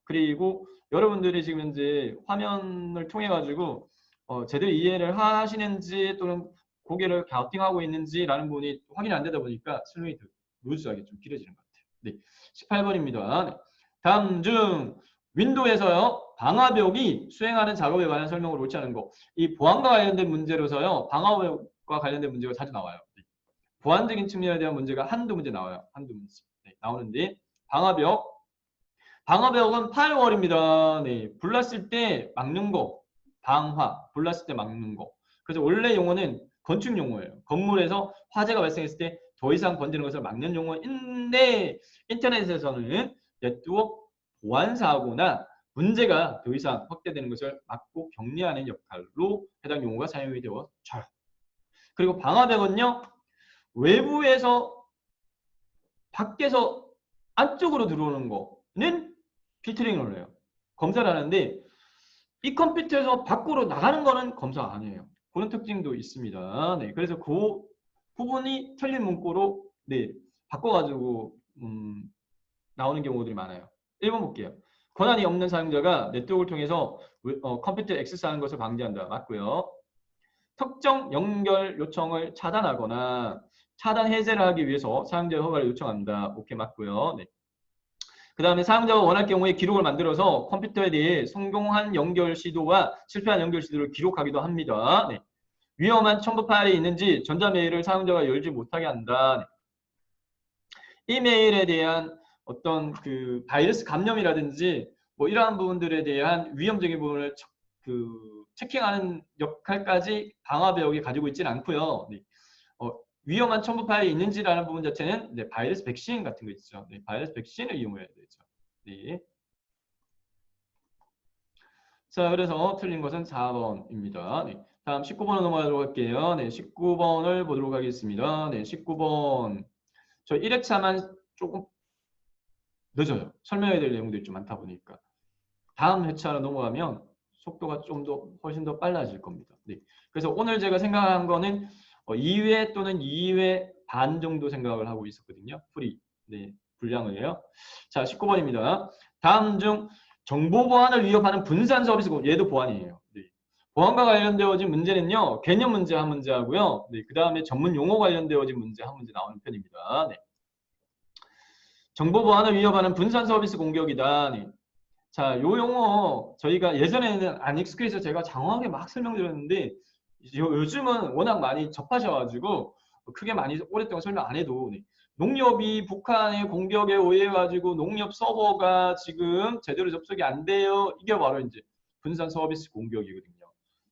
그리고 여러분들이 지금 이제 화면을 통해 가지고 제대로 이해를 하시는지 또는 고개를 갸우팅하고 있는지라는 부분이 확인이 안 되다 보니까 설명이 루즈하게 좀 길어지는 것 같아요. 네, 18번입니다. 네. 다음 중 윈도우에서요 방화벽이 수행하는 작업에 관한 설명을 옳지 않은 거. 이 보안과 관련된 문제로서요 방화벽과 관련된 문제가 자주 나와요. 네. 보안적인 측면에 대한 문제가 한두 문제 나와요. 한두 문제 나오는데 방화벽. 방화벽은 파이어월입니다. 네, 불났을 때 막는 거. 방화. 불났을 때 막는 거. 그래서 원래 용어는 건축 용어예요. 건물에서 화재가 발생했을 때 더 이상 번지는 것을 막는 용어인데 인터넷에서는 네트워크 보안 사고나 문제가 더 이상 확대되는 것을 막고 격리하는 역할로 해당 용어가 사용이 되어져요. 그리고 방화벽은요. 외부에서 밖에서 안쪽으로 들어오는 거는 필터링을 해요. 검사를 하는데 이 컴퓨터에서 밖으로 나가는 거는 검사 안 해요. 그런 특징도 있습니다. 네, 그래서 그 부분이 틀린 문구로 바꿔가지고 나오는 경우들이 많아요. 1번 볼게요. 권한이 없는 사용자가 네트워크를 통해서 컴퓨터에 액세스하는 것을 방지한다. 맞고요. 특정 연결 요청을 차단하거나 차단 해제를 하기 위해서 사용자의 허가를 요청한다. 오케이, 맞고요. 네. 그 다음에 사용자가 원할 경우에 기록을 만들어서 컴퓨터에 대해 성공한 연결 시도와 실패한 연결 시도를 기록하기도 합니다. 네. 위험한 첨부 파일이 있는지 전자메일을 사용자가 열지 못하게 한다. 네. 이메일에 대한 어떤 그 바이러스 감염이라든지 뭐 이러한 부분들에 대한 위험적인 부분을 체킹하는 역할까지 방화벽이 가지고 있지는 않고요. 네. 위험한 첨부 파일이 있는지라는 부분 자체는 네, 바이러스 백신 같은 거 있죠. 네, 바이러스 백신을 이용해야 되죠. 네. 자, 그래서 틀린 것은 4번입니다. 네. 다음 19번으로 넘어가도록 할게요. 네, 19번을 보도록 하겠습니다. 네, 19번. 저 1회차만 조금 늦어요. 설명해야 될 내용들이 좀 많다 보니까. 다음 회차로 넘어가면 속도가 좀 더 훨씬 더 빨라질 겁니다. 네. 그래서 오늘 제가 생각한 거는 2회 또는 2회 반 정도 생각을 하고 있었거든요. 풀이. 네, 분량을요. 자, 19번입니다. 다음 중 정보 보안을 위협하는 분산 서비스, 얘도 보안이에요. 네. 보안과 관련되어진 문제는요. 개념 문제 한 문제 하고요. 네, 그 다음에 전문 용어 관련되어진 문제 한 문제 나오는 편입니다. 네. 정보 보안을 위협하는 분산 서비스 공격이다. 네. 자, 요 용어 저희가 예전에는 안 익숙해서 제가 장황하게 막 설명드렸는데 요즘은 워낙 많이 접하셔가지고 크게 많이 오랫동안 설명 안 해도 네. 농협이 북한의 공격에 의해가지고 농협 서버가 지금 제대로 접속이 안 돼요. 이게 바로 이제 분산 서비스 공격이거든요.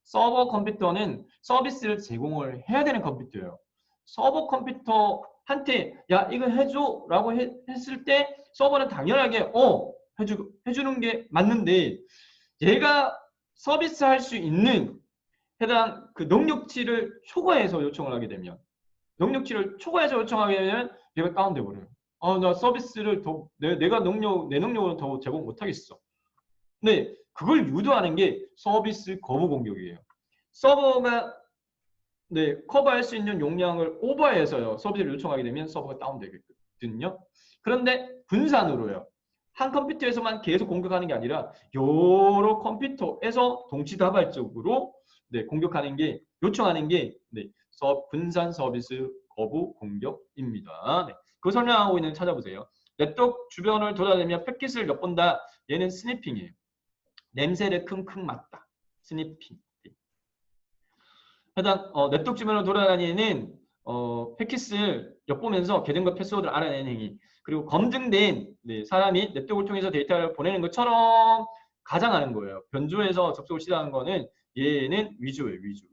서버 컴퓨터는 서비스를 제공을 해야 되는 컴퓨터예요. 서버 컴퓨터한테 야 이거 해줘 라고 했을 때 서버는 당연하게 해주는 게 맞는데 얘가 서비스할 수 있는 해당 그 능력치를 초과해서 요청을 하게 되면 능력치를 초과해서 요청하게 되면 얘가 다운돼 버려요. 나 서비스를 더 내가 내 능력으로 더 제공 못 하겠어. 근데 그걸 유도하는 게 서비스 거부 공격이에요. 서버가 네, 커버할 수 있는 용량을 오버해서요. 서비스를 요청하게 되면 서버가 다운되거든요. 그런데 분산으로요. 한 컴퓨터에서만 계속 공격하는 게 아니라 여러 컴퓨터에서 동시다발적으로 네, 공격하는 게 요청하는 게 네, 분산 서비스 거부 공격입니다. 네, 그 설명하고 있는 찾아보세요. 네트워크 주변을 돌아다니며 패킷을 엿본다. 얘는 스니핑이에요. 냄새를 킁킁 맡다. 스니핑. 해당 네트워크 주변을 돌아다니는 패킷을 엿보면서 계정과 패스워드를 알아내는 행위. 그리고 검증된 네, 사람이 네트워크를 통해서 데이터를 보내는 것처럼 가장하는 거예요. 변조해서 접속을 시도하는 거는 얘는 위조예요. 위조.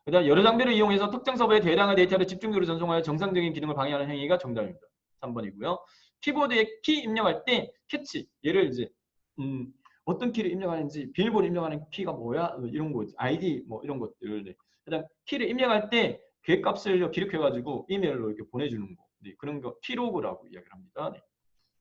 그다음 여러 장비를 이용해서 특정 서버에 대량의 데이터를 집중적으로 전송하여 정상적인 기능을 방해하는 행위가 정답입니다. 3번이고요. 키보드에 키 입력할 때 캐치. 얘를 이제 어떤 키를 입력하는지 비밀번호 입력하는 키가 뭐야 이런 거 아이디 뭐 이런 것들 네. 그다음 키를 입력할 때 계획값을 기록해가지고 이메일로 이렇게 보내주는 거 네. 그런 거 키로그라고 이야기를 합니다. 네.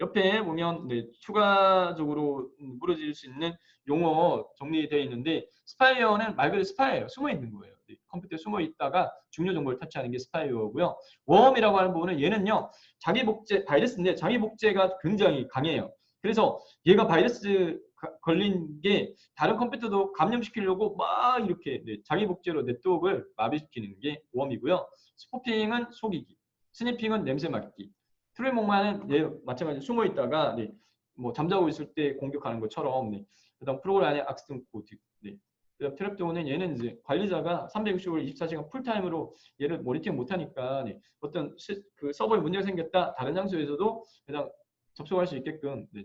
옆에 보면 네, 추가적으로 물어질 수 있는 용어 정리되어 있는데 스파이어는 말 그대로 스파이어예요. 숨어 있는 거예요. 네, 컴퓨터에 숨어 있다가 중요 정보를 터치하는 게 스파이어고요. 웜이라고 하는 부분은 얘는요. 자기 복제 바이러스인데 자기 복제가 굉장히 강해요. 그래서 얘가 바이러스 걸린 게 다른 컴퓨터도 감염시키려고 막 이렇게 네, 자기 복제로 네트워크를 마비시키는 게 웜이고요. 스포핑은 속이기, 스니핑은 냄새 맡기, 트레몽만은 네, 마찬가지로 숨어 있다가 네, 뭐 잠자고 있을 때 공격하는 것처럼 네. 그다음 프로그램 안에 악성 코드 네. 그다음 트랩도어는 얘는 이제 관리자가 365일 24시간 풀타임으로 얘를 모니터링 못하니까 네. 어떤 그 서버에 문제가 생겼다 다른 장소에서도 그냥 접속할 수 있게끔 네.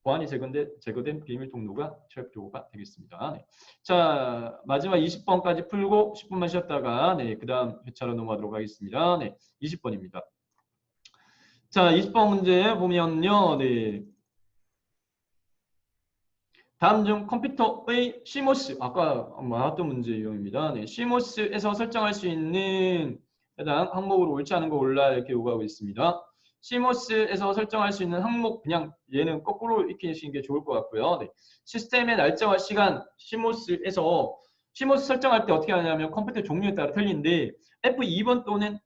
보안이 제거된 비밀 통로가 트랩도어가 되겠습니다. 네. 자 마지막 20번까지 풀고 10분만 쉬었다가 네, 그 다음 회차로 넘어가도록 하겠습니다. 네, 20번입니다. 자, 20번 문제 보면요. 네. 다음 중 컴퓨터의 CMOS, 아까 나왔던 문제 유형입니다. 네. CMOS에서 설정할 수 있는 해당 항목으로 옳지 않은 거 올라 이렇게 요구하고 있습니다. CMOS에서 설정할 수 있는 항목, 그냥 얘는 거꾸로 익히시는 게 좋을 것 같고요. 네. 시스템의 날짜와 시간, CMOS에서 CMOS 설정할 때 어떻게 하냐면 컴퓨터 종류에 따라 틀린데 F2번 또는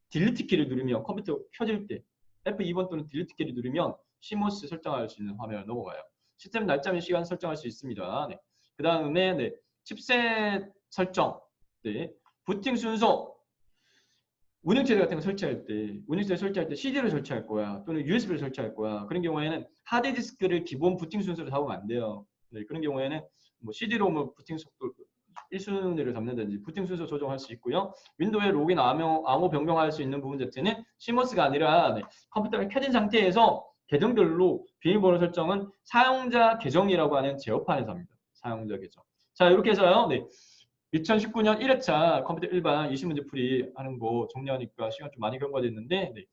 딜리트 키를 누르면 컴퓨터 켜질 때 F2번 또는 딜리트 키를 누르면 CMOS 설정할 수 있는 화면을 넘어가요. 시스템 날짜 및 시간 설정할 수 있습니다. 네. 그 다음에 네. 칩셋 설정, 네. 부팅 순서, 운영체제 같은 거 설치할 때, 운영체제 설치할 때 CD를 설치할 거야, 또는 USB를 설치할 거야. 그런 경우에는 하드디스크를 기본 부팅 순서로 잡으면 안 돼요. 네. 그런 경우에는 뭐 CD로 뭐 부팅 속도 1순위를 잡는다든지 부팅 순서 조정할 수 있고요. 윈도우에 로그인 암호 변경할 수 있는 부분 자체는 CMOS가 아니라 네, 컴퓨터가 켜진 상태에서 계정별로 비밀번호 설정은 사용자 계정이라고 하는 제어판에서 합니다. 사용자 계정. 자 이렇게 해서요. 네, 2019년 1회차 컴퓨터 일반 20문제 풀이 하는 거 정리하니까 시간 좀 많이 경과됐는데 네.